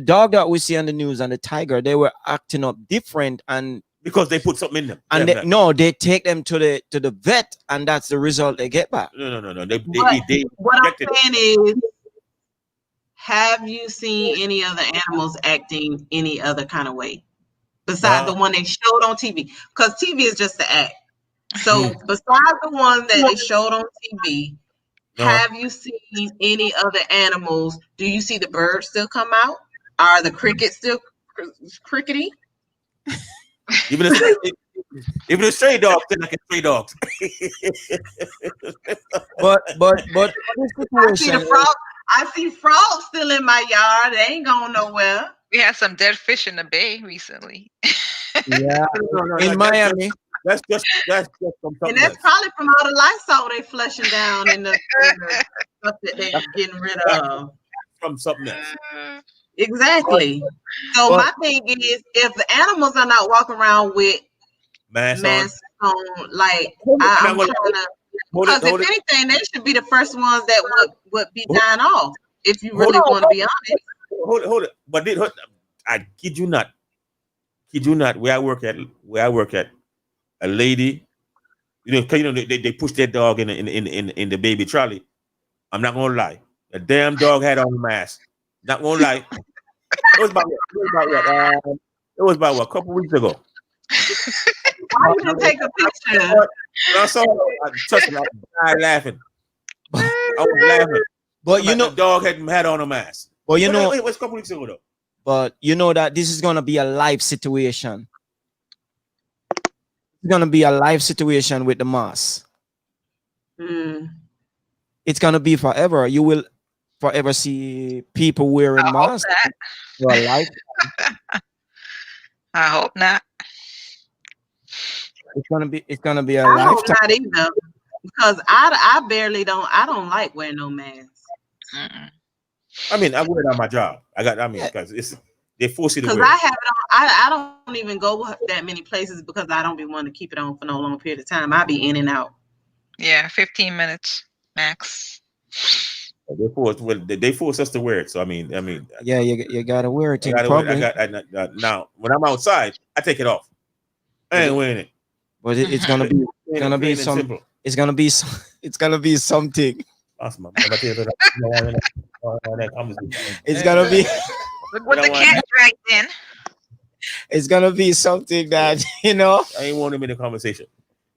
dog that we see on the news and the tiger, they were acting up different, and Because they put something in them. and they take them to the vet, and that's the result they get back. No. What I'm injected saying is, have you seen any other animals acting any other kind of way besides the one they showed on TV? Because TV is just the act. So besides the one that they showed on TV, have you seen any other animals? Do you see the birds still come out? Are the crickets still crickety? even a stray dog, still like a stray dogs. But this I see the situation, frog. I see frogs still in my yard. They ain't going nowhere. We had some dead fish in the bay recently. yeah, No, in Miami. That's just from something And that's else. probably from all the Lysol they flushing down in the stuff that they getting rid of. From something else. Exactly. So But- my thing is, if the animals are not walking around with Mask on. masks on, like I'm trying to, because if anything, they should be the first ones that would be dying off. If you really want to be honest. Hold it. But I kid you not. Where I work at, a lady, they push their dog in the baby trolley. I'm not gonna lie. The damn dog had on a mask. Not gonna lie. It was about what? A couple weeks ago. Why you didn't take a picture? I saw her. I touched her. I died laughing. I was laughing. But the dog had on a mask. But It was a couple weeks ago though. But you know that this is gonna be a live situation. It's gonna be a live situation with the mask. It's gonna be forever. You will forever see people wearing masks for a life. I hope not. It's gonna be a I hope lifetime. not either, because I don't like wearing no mask. I mean, I wear it on my job. Because they force you to Because wear I it. have it on. I don't even go that many places because I don't be wanting to keep it on for no long period of time. I be in and out. Yeah, 15 minutes max. They force us to wear it. So I mean, Yeah, you gotta wear it I in gotta wear public. it. Now when I'm outside, I take it off. I ain't wearing it. But it's gonna be Plain and simple. it's gonna be something. Awesome. That conversation. It's gonna be With the cat dragged in. it's gonna be something that I ain't want him in the conversation.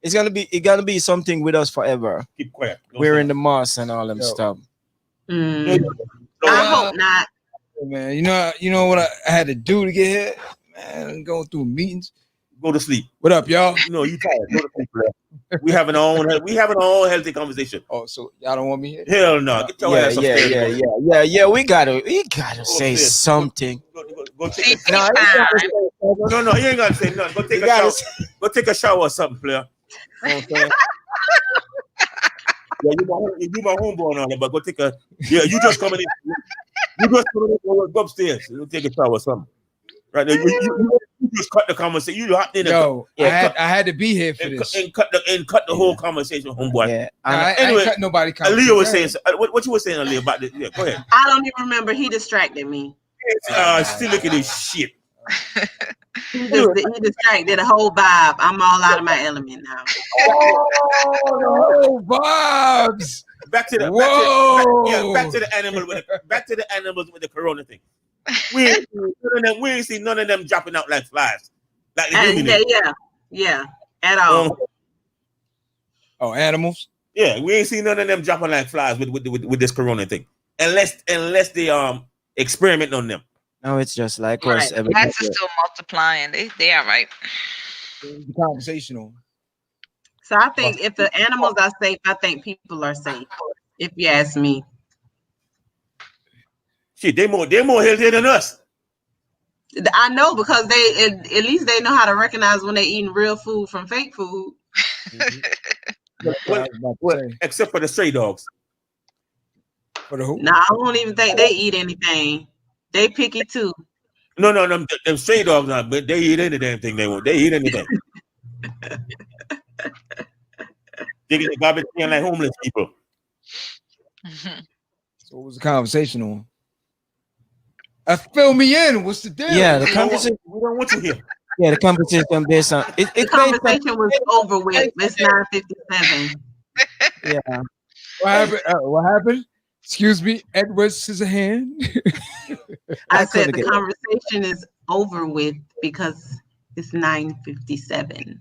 it's gonna be something with us forever. Keep quiet. Don't We're say in the moss and all them Yo. stuff. Mm, no, I hope not. Man, you know what I had to do to get here? Man, going through meetings. go to sleep. What up, y'all? No, you tired. Go to sleep. Bro. We having our own healthy conversation. Oh, so y'all don't want me here? Hell no. Get your ass upstairs. Yeah. We gotta say upstairs. something. Go take a CP time. No, you ain't gotta say nothing. Go take a shower. Go take a shower or something, player. You know what I'm saying? Yeah, you my homeboy and all that, but go take a you just coming in. You just coming in, go upstairs. You take a shower or something. Right now, you just cut the conversation. You hopped in I had to be here for this. And cut the whole conversation, homeboy. Yeah. I Anyway, ain't cut nobody. Aaliyah was saying what you were saying, Aaliyah, about this. Yeah, go ahead. I don't even remember. He distracted me. Still look at this shit. He distracted the whole vibe. I'm all out of my element now. Oh, Bobs! Back to the animals with the corona thing. We ain't seen none of them dropping out like flies. Like the human. Yeah, at all. Oh, animals? Yeah, we ain't seen none of them dropping like flies with this corona thing. Unless they experiment on them. No, it's just like Right. us. Cats are still multiplying. They are right. It's conversational. So I think if the animals are safe, I think people are safe. If you ask me. Shit, they more healthier than us. I know because they at least they know how to recognize when they're eating real food from fake food. Well, except for the stray dogs. For the who? No, I don't even think they eat anything. They picky too. No, them stray dogs not, but they eat any damn thing they want. They eat anything. They get garbage can like homeless people. So what was the conversation on? Fill me in. What's the deal? Yeah, the conversation. We don't want you here. Yeah, the conversation based on it. The conversation was over with. It's 9:57. Yeah. What happened? Excuse me, Edward Scissorhand. I said the conversation is over with because it's 9:57.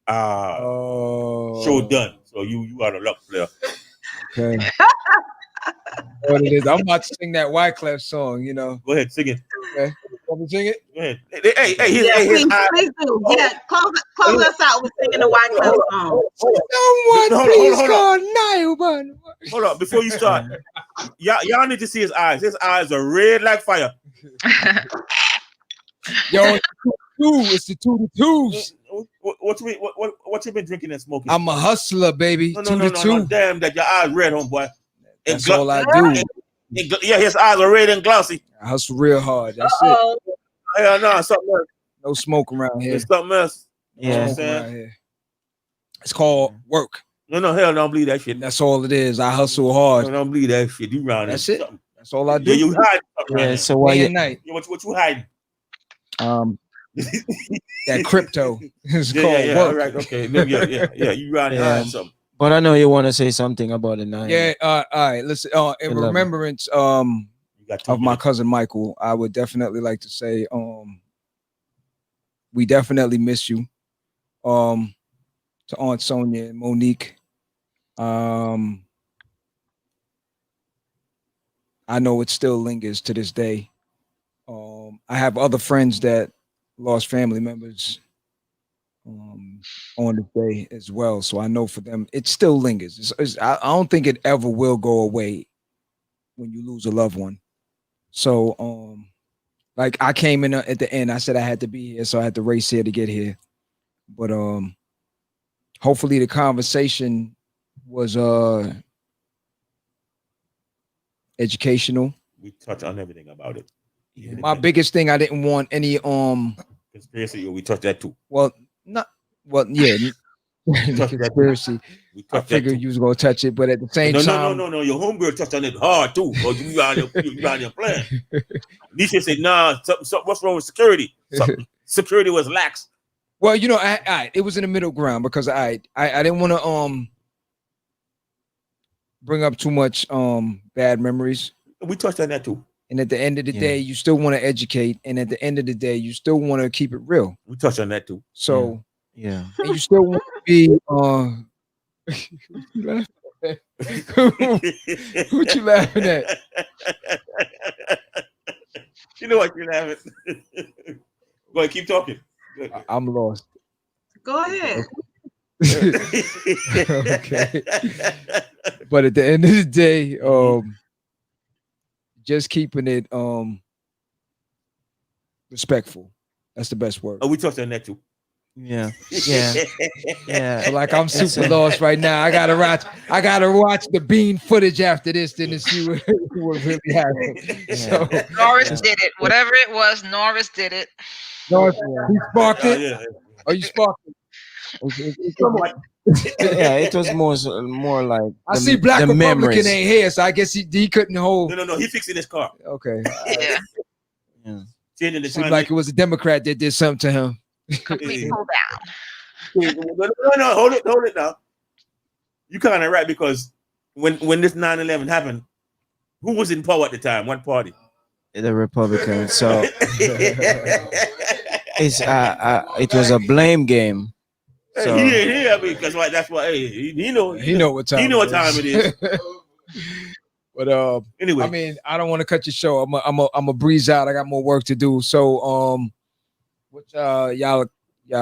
Show done. So you are the luck player. Okay. What it is? I'm about to sing that Wyclef song. Go ahead, sing it. Okay. Want me to sing it? Go ahead. Please do. Yeah, close us out with singing the Wyclef song. Someone please call 911. Hold on, before you start, y'all need to see his eyes. His eyes are red like fire. Yo, it's the 2 to 2s. What you been drinking and smoking? I'm a hustler, baby. No, 2 to 2. Damn, that your eyes red, homeboy. That's all I do. Yeah, his eyes are red and glossy. I hustle real hard. That's it. Hell no, something else. No smoke around here. There's something else. Yeah. Around here. It's called work. No, hell, don't believe that shit. That's all it is. I hustle hard. No, don't believe that shit. You round That's it. it. That's all I do. Yeah, you hide. Yeah. So why you? Night. What you hiding? That crypto is called yeah, work. all right, okay. Yeah. You round hiding something. But I know you want to say something about the 9. Yeah. All right. Listen. In remembrance of my cousin Michael, I would definitely like to say, we definitely miss you. To Aunt Sonia and Monique. I know it still lingers to this day. I have other friends that lost family members on this day as well. So I know for them, it still lingers. I don't think it ever will go away when you lose a loved one. So, like I came in at the end, I said I had to be here, so I had to race here to get here. But hopefully the conversation was educational. We touch on everything about it. Yeah. My biggest thing, I didn't want any conspiracy. We touched that too. Yeah. Conspiracy. I figured you was gonna touch it, but at the same time, no. Your homegirl touched on it hard too. Or you out there playing. Nisha said, "Nah, something, what's wrong with security? Security was lax." Well, it was in the middle ground because I didn't want to bring up too much bad memories. We touched on that too. And at the end of the Yeah. day, you still want to educate. And at the end of the day, you still want to keep it real. We touched on that too. So, Yeah. and you still want to be, you laughing at? What you laughing at? You know what you're laughing. Go ahead, keep talking. Go ahead. I'm lost. Go ahead. Okay. But at the end of the day, just keeping it respectful. That's the best word. Oh, we touched on that too. Yeah. Yeah. Yeah. So like I'm super lost right now. I gotta watch the bean footage after this then to see what really happened. Yeah. So Norris did it. Whatever it was, Norris did it. Norris, you sparked it? Yeah. Oh, you sparked it? Yeah, it was more like I see Black the Republican memories. ain't here, so I guess he couldn't hold. No. He fixing his car. Okay. Yeah. Yeah. Changing the Seemed time. like it was a Democrat that did something to him. Complete pull down. No, hold it now. You kind of right, because when this 9/11 happened, who was in power at the time? What party? The Republican. So it's it was a blame game. So He ain't here because that's why. Hey, he know what time. He know what time it is. But Anyway, I mean, I don't want to cut your show. I'm a breeze out. I got more work to do. So what y'all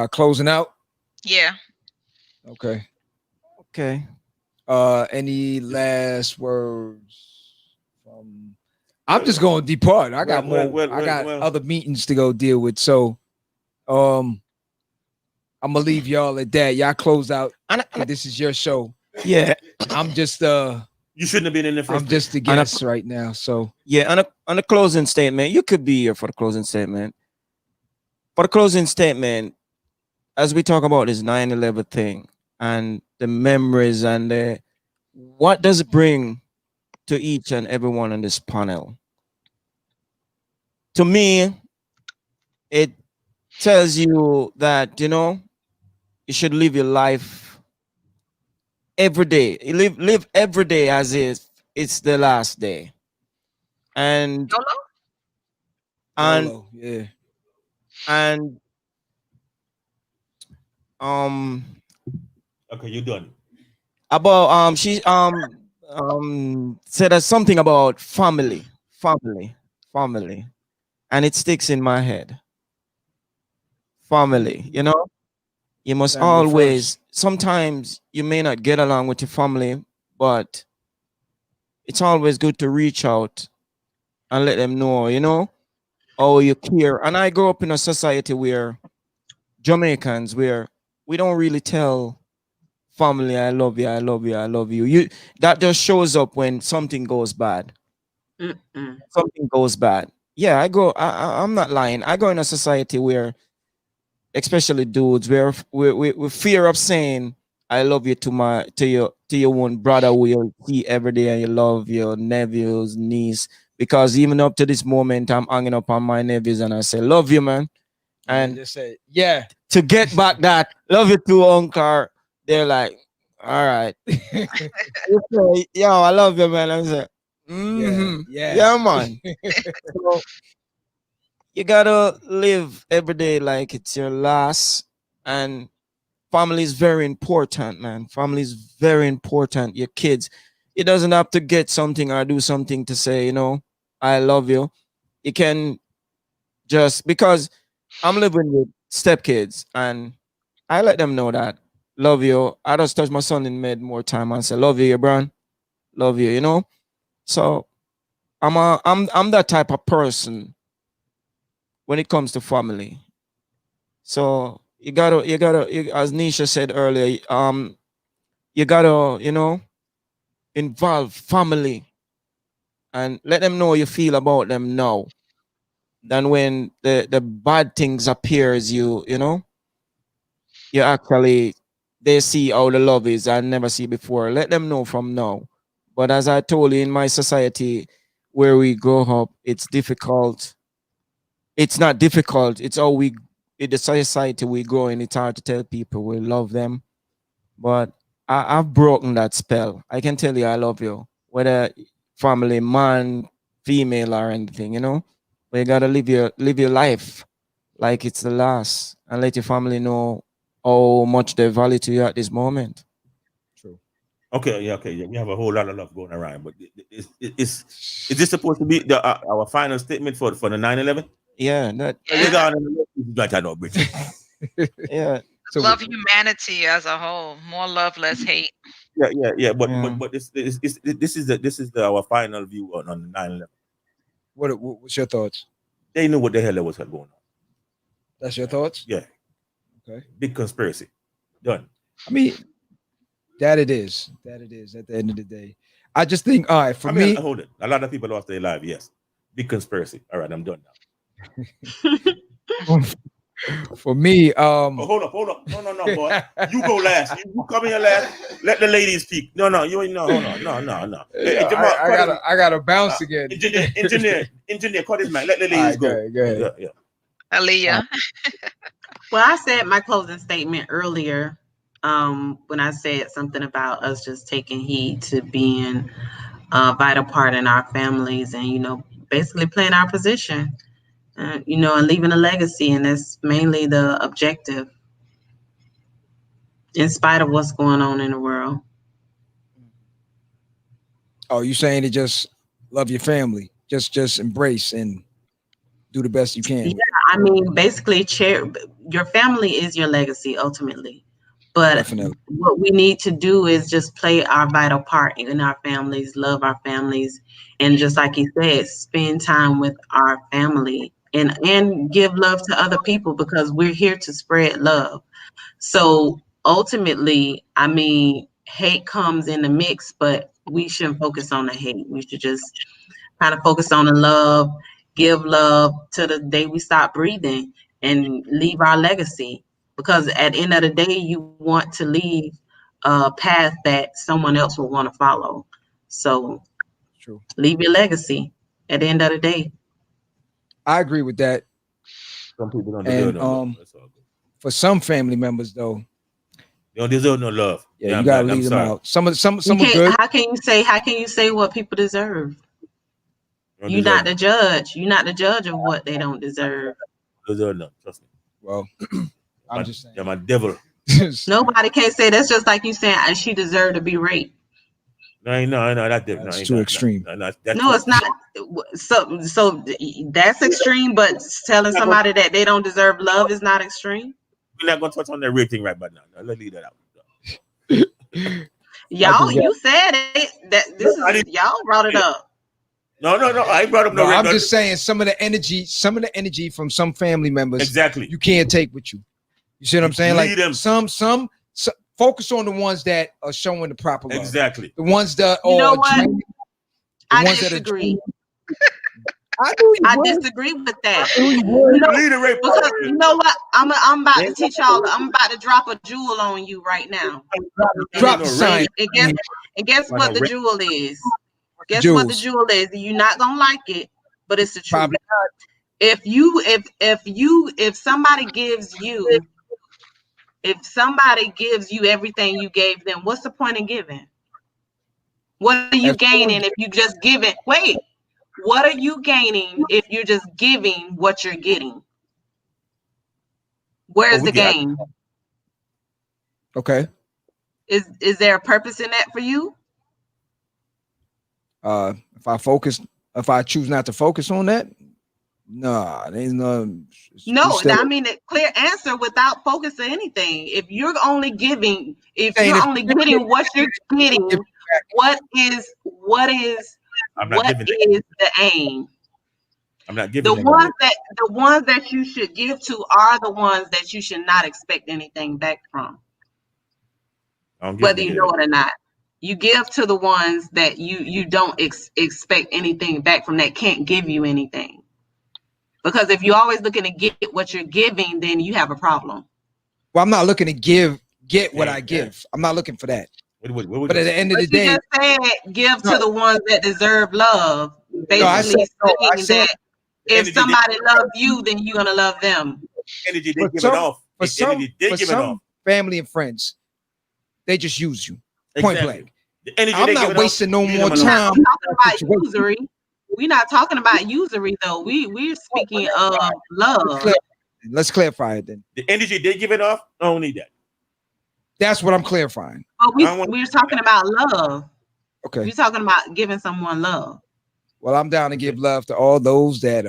closing out? Yeah. Okay. okay. Any last words from? I'm just going to depart. I got I got other meetings to go deal with. So, I'm gonna leave y'all at that. Y'all close out. This is your show. Yeah. I'm just you shouldn't have been in the first. I'm just the guest right now. So yeah, on a closing statement, you could be here for the closing statement. For the closing statement, as we talk about this 9/11 thing and the memories and what does it bring to each and everyone on this panel? To me, it tells you that you should live your life every day. You live every day as if it's the last day. And YOLO, yeah. And okay, you're done. About she said something about family, and it sticks in my head. Family, you must Family always. first. Sometimes you may not get along with your family, but it's always good to reach out and let them know, oh, you care. And I grew up in a society where Jamaicans, where we don't really tell family, I love you, I love you, I love you. That just shows up when something goes bad. Something goes bad. Yeah, I'm not lying. I go in a society where, especially dudes, where we fear of saying I love you to your one brother who you see every day, and you love your nephews, niece. Because even up to this moment, I'm hanging up on my nephews and I say, love you, man. And just say, yeah. To get back that love you too, uncle, they're like, all right. You say, yo, I love you, man. I say, yeah, man. So, you gotta live every day like it's your last, and family is very important, man. Family is very important. Your kids, it doesn't have to get something or do something to say, I love you. You can just, because I'm living with stepkids and I let them know that love you. I just touch my son in mid more time and say, love you, bro. Love you, So I'm that type of person when it comes to family. So you gotta, as Nisha said earlier, you gotta, involve family and let them know how you feel about them now. Than when the bad things appears, you actually, they see how the love is I never see before. Let them know from now. But as I told you, in my society where we grow up, it's difficult. It's not difficult. It's how in the society we grow in. It's hard to tell people we love them. But I've broken that spell. I can tell you I love you. Whether family, man, female or anything, you know. But you gotta live your life like it's the last, and let your family know how much they value to you at this moment. True. Okay, yeah, okay, yeah. We have a whole lot of love going around, but is this supposed to be our final statement for the 9/11? Yeah, that. You got like I know, Bridget. Yeah. So Love humanity as a whole. More love, less hate. Yeah. But Yeah. but this is our final view on the 9/11. what's your thoughts? They knew what the hell was going on. That's your thoughts? Yeah, Okay. big conspiracy. Done. I mean, that it is. That it is at the end of the day. I just think, all right, for me, hold it. A lot of people lost their lives. Yes, big conspiracy. All right, I'm done now. for me, Oh, hold up. No, boy. You go last. You come here last. Let the ladies speak. No, you ain't. No, hold on. No. Hey, Jamal, I gotta bounce again. Engineer, cut his mic. Let the ladies All right, go ahead. Yeah. Aaliyah. Well, I said my closing statement earlier when I said something about us just taking heed to being a vital part in our families and, basically playing our position, and leaving a legacy. And that's mainly the objective in spite of what's going on in the world. Oh, you saying to just love your family, just embrace and do the best you can. Yeah, I mean, basically, your family is your legacy ultimately. But Definitely. what we need to do is just play our vital part in our families, love our families, and just like you said, spend time with our family and give love to other people because we're here to spread love. So ultimately, I mean, hate comes in the mix, but we shouldn't focus on the hate. We should just kind of focus on the love, give love to the day we stop breathing and leave our legacy. Because at the end of the day, you want to leave a path that someone else will want to follow. So True. leave your legacy at the end of the day. I agree with that. Some people don't And deserve no love. That's all good. for some family members though, They don't deserve no love. yeah, you gotta leave them out. Some are good. How can you say what people deserve? You're not the judge. You're not the judge of what they don't deserve. Deserve none. Trust me. Well, I'm just saying. You're my devil. Nobody can say that's just like you saying she deserved to be raped. No, that's too extreme. No, it's not. So that's extreme, but telling somebody that they don't deserve love is not extreme. We're not gonna touch on that rape thing right now. Let's leave that out. Y'all, you said it. That this is y'all brought it up. No. I ain't brought up no rape. I'm just saying some of the energy from some family members. Exactly. You can't take with you. You see what I'm saying? Like them. some focus on the ones that are showing the proper love. Exactly. The ones that you know what? draining, I disagree. I disagree with that. Because you know what? I'm about to teach y'all. I'm about to drop a jewel on you right now. Drop the sign. And guess what the jewel is? Guess what the jewel is? You're not gonna like it, but it's the truth. If somebody gives you everything you gave them, what's the point in giving? What are you gaining if you just give it? Wait, what are you gaining if you're just giving what you're getting? Where's the gain? Okay. Is there a purpose in that for you? If I choose not to focus on that, there's no. No, I mean a clear answer without focus or anything. If you're only getting what you're getting, what is the aim? I'm not giving the ones that you should give to are the ones that you should not expect anything back from. Whether you know it or not. You give to the ones that you don't expect anything back from, that can't give you anything. Because if you're always looking to get what you're giving, then you have a problem. Well, I'm not looking to get what I give. Yeah. I'm not looking for that. But at the end of the day, you just said give to the ones that deserve love. Basically saying that if somebody loves you, then you're gonna love them. Energy they give it off. For some family and friends, they just use you. Point blank. I'm not wasting no more time. I'm talking about usury. we're not talking about usury though. We're speaking of love. Let's clarify it then. The energy they giving off, I don't need that. That's what I'm clarifying. But we're talking about love. Okay. We're talking about giving someone love. Well, I'm down to give love to all those that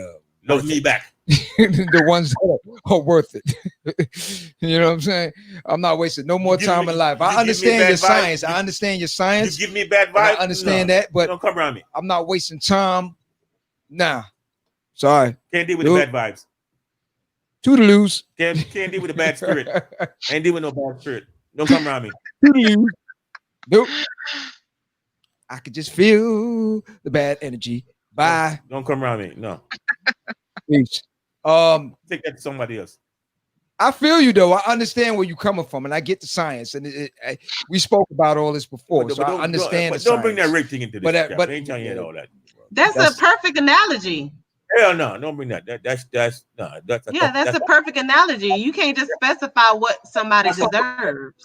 love me back. The ones that are worth it. You know what I'm saying? I'm not wasting no more time in life. I understand your science. I understand your science. You give me bad vibes. I understand that, but don't come around me. I'm not wasting time. Nah. Sorry. Can't deal with the bad vibes. Toodaloos. Can't deal with the bad spirit. Ain't deal with no bad spirit. Don't come around me. Toodaloos. Nope. I could just feel the bad energy. Bye. Don't come around me. No. Peace. Take that to somebody else. I feel you though. I understand where you're coming from, and I get the science. And we spoke about all this before, so I understand. Don't bring that rape thing into this. But ain't telling you all that. That's a perfect analogy. Hell no, don't bring that. That's a perfect analogy. You can't just specify what somebody deserves.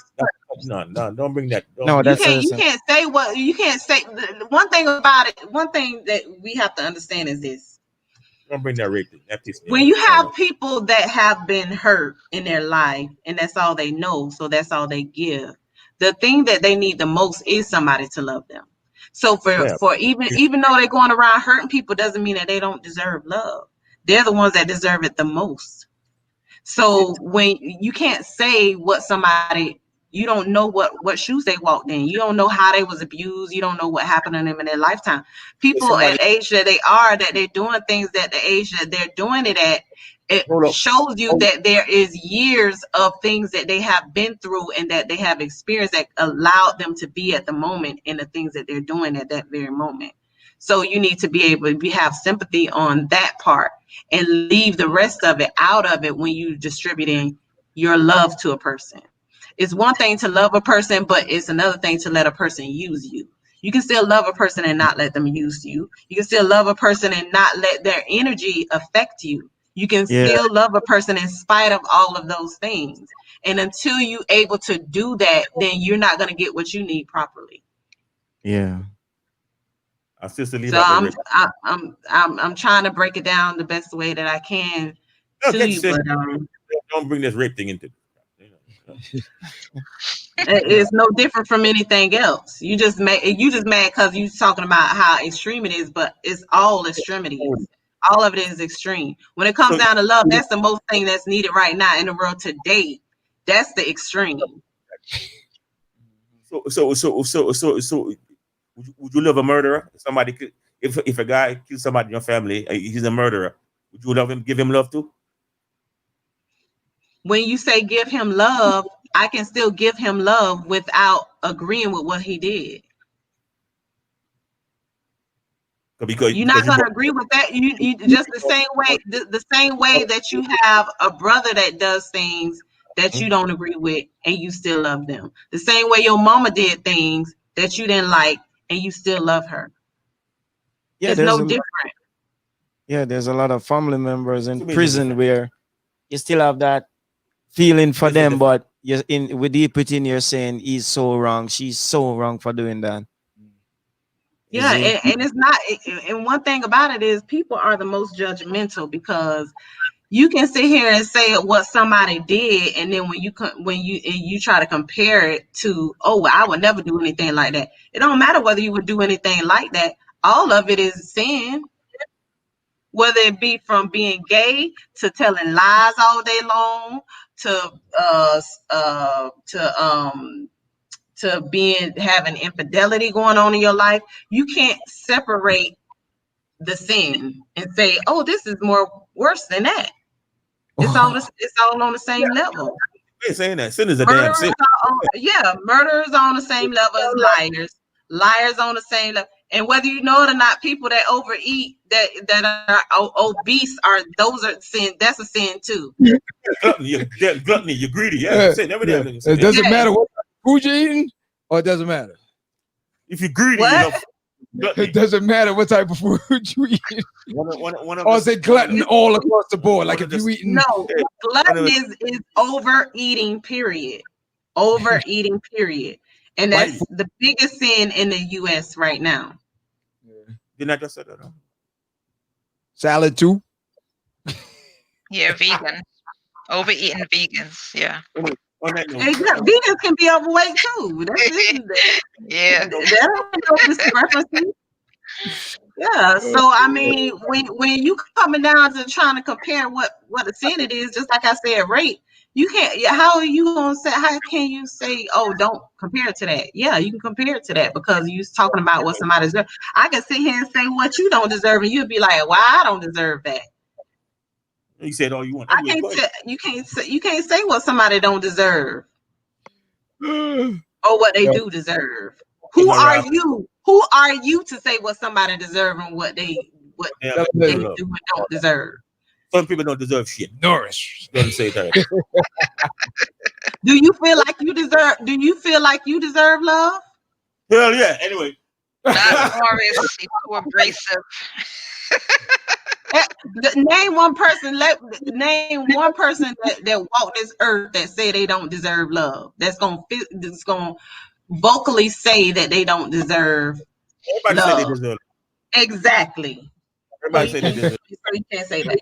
No, don't bring that. You can't say what you can't say. One thing about it, one thing that we have to understand is this. Don't bring that rape thing. When you have people that have been hurt in their life and that's all they know, so that's all they give. The thing that they need the most is somebody to love them. So for even though they're going around hurting people doesn't mean that they don't deserve love. They're the ones that deserve it the most. So when you can't say what somebody, you don't know what shoes they walked in. You don't know how they was abused. You don't know what happened to them in their lifetime. People at age that they are, that they're doing things at the age that they're doing it at, it shows you that there is years of things that they have been through and that they have experienced that allowed them to be at the moment in the things that they're doing at that very moment. So you need to be able to have sympathy on that part and leave the rest of it out of it when you're distributing your love to a person. It's one thing to love a person, but it's another thing to let a person use you. You can still love a person and not let them use you. You can still love a person and not let their energy affect you. You can still love a person in spite of all of those things. And until you're able to do that, then you're not going to get what you need properly. Yeah. So I'm trying to break it down the best way that I can to you, but don't bring this rape thing into it. It's no different from anything else. You just mad because you're talking about how extreme it is, but it's all extremities. All of it is extreme. When it comes down to love, that's the most thing that's needed right now in the world today. That's the extreme. So would you love a murderer? Somebody if a guy kills somebody in your family, he's a murderer. Would you love him? Give him love too? When you say give him love, I can still give him love without agreeing with what he did. Because you're not going to agree with that. You just the same way that you have a brother that does things that you don't agree with and you still love them. The same way your mama did things that you didn't like and you still love her. Yeah, it's no different. There's a lot of family members in prison where you still have that feeling for them, but with deep within you're saying he's so wrong, she's so wrong for doing that. Yeah, and it's not. And one thing about it is people are the most judgmental because you can sit here and say what somebody did, and then when you try to compare it to, I would never do anything like that. It don't matter whether you would do anything like that. All of it is sin. Whether it be from being gay to telling lies all day long to having infidelity going on in your life, you can't separate the sin and say, this is more worse than that. It's all on the same level. We're saying that sin is a damn sin. Murderers are on the same level as liars. Liars on the same level. And whether you know it or not, people that overeat, that are obese, those are sin. That's a sin too. Gluttony, you're greedy. Yeah. Sin. It doesn't matter what food you're eating, or it doesn't matter. If you're greedy, it doesn't matter what type of food you eat. Or is it glutton all across the board? Like if you eating glutton is overeating, period. Overeating, period. And that's the biggest sin in the US right now. Didn't I just say that? Salad too. Yeah, vegan. Overeating vegans. Yeah. On that note, Vegans can be overweight too. Yeah. That ain't no discrepancy. Yeah. So I mean, when you coming down to trying to compare what a sin it is, just like I said, rape, you can't. How are you gonna say? How can you say, oh, don't compare it to that? Yeah, you can compare it to that because you're talking about what somebody deserves. I can sit here and say what you don't deserve, and you'd be like, well, I don't deserve that. you said all you want. I Anyway, can't. You can't say what somebody don't deserve or what they do deserve. Who are you? Who are you to say what somebody deserves and what they Yeah, do and don't deserve? some people don't deserve shit. Nourish. Don't say that. Do you feel like you deserve? Do you feel like you deserve love? Hell yeah. Anyway, Not Morris. He's too abrasive. Name one person. Name one person that walked this earth that say they don't deserve love. That's gonna vocally say that they don't deserve everybody say they love. deserve. Exactly. Everybody say they deserve. So you can't say that.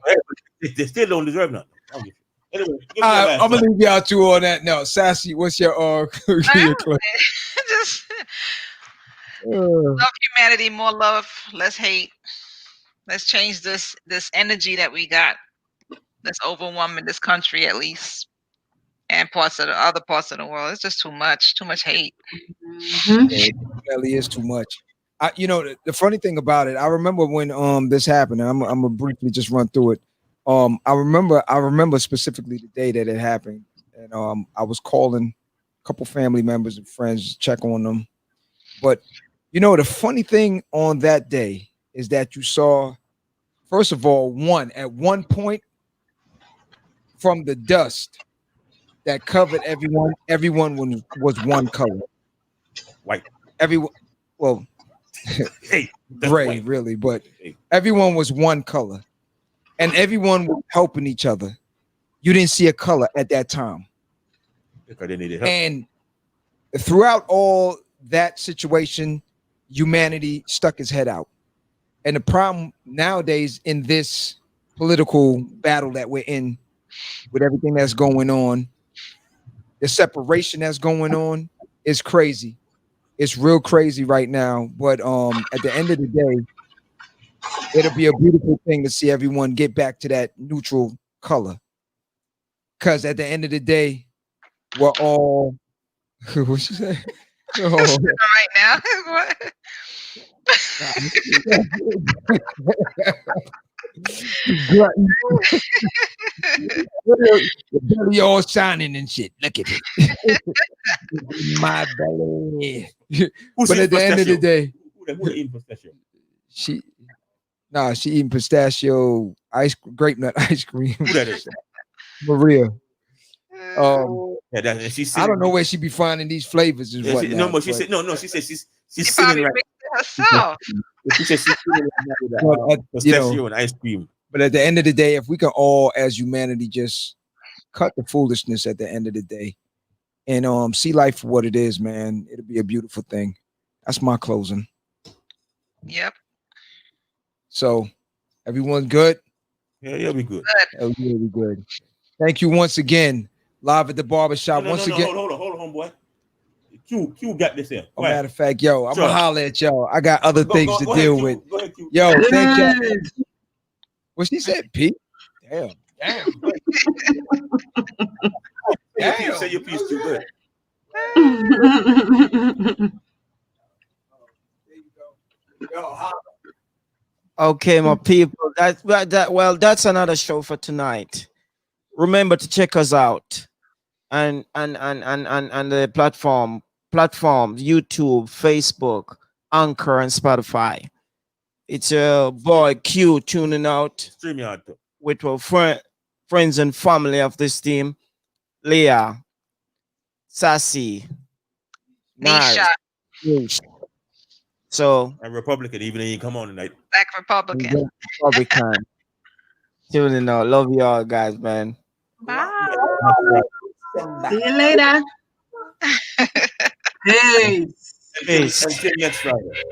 They still don't deserve nothing. Anyway, I'm gonna leave y'all two on that note. Sassy, what's your your clip? Just love humanity, more love, less hate. Let's change this energy that we got that's overwhelming this country at least, and parts of the other parts of the world. It's just too much hate. Mm-hmm. It really is too much. The funny thing about it, I remember when this happened, and I'm gonna briefly just run through it. I remember specifically the day that it happened, and I was calling a couple family members and friends to check on them. But the funny thing on that day is that you saw, first of all, at one point from the dust that covered everyone was one color. White. Everyone, well, hey, gray, white. really, but everyone was one color, and everyone was helping each other. You didn't see a color at that time. Because they needed help. And throughout all that situation, humanity stuck its head out. And the problem nowadays in this political battle that we're in, with everything that's going on, the separation that's going on is crazy. It's real crazy right now. But at the end of the day, it'll be a beautiful thing to see everyone get back to that neutral color. Because at the end of the day, we're all what you say? Oh. Right now. The belly all shining and shit. Look at it. My belly. But at the end of the day, who eating pistachio? She eating pistachio grape nut ice cream. Who that is? Maria. Yeah, she's I don't know where she be finding these flavors. Is what? She said she's She sitting probably right. mixed it herself. She said she's sitting right with pistachio and ice cream. But at the end of the day, if we can all, as humanity, just cut the foolishness at the end of the day and see life for what it is, man, it'll be a beautiful thing. That's my closing. Yep. So, everyone good? Yeah, we good. Really good. Thank you once again. Live at the barbershop. Hold on, boy. Q got this here. Matter of fact, yo, I'm gonna holler at y'all. I got other things to deal with. Go ahead, Q. Yo, thank you. What she said, Pete? Damn. Say your piece too good. Okay, my people. That's another show for tonight. Remember to check us out and the platforms, YouTube, Facebook, Anchor, and Spotify. It's your boy Q tuning out with our friends and family of this team: Leah, Sassy, Nisha. So a Republican, even though you come on tonight. Black Republican. Tuning out. Love y'all guys, man. Bye. See you later. Peace. Until next Friday.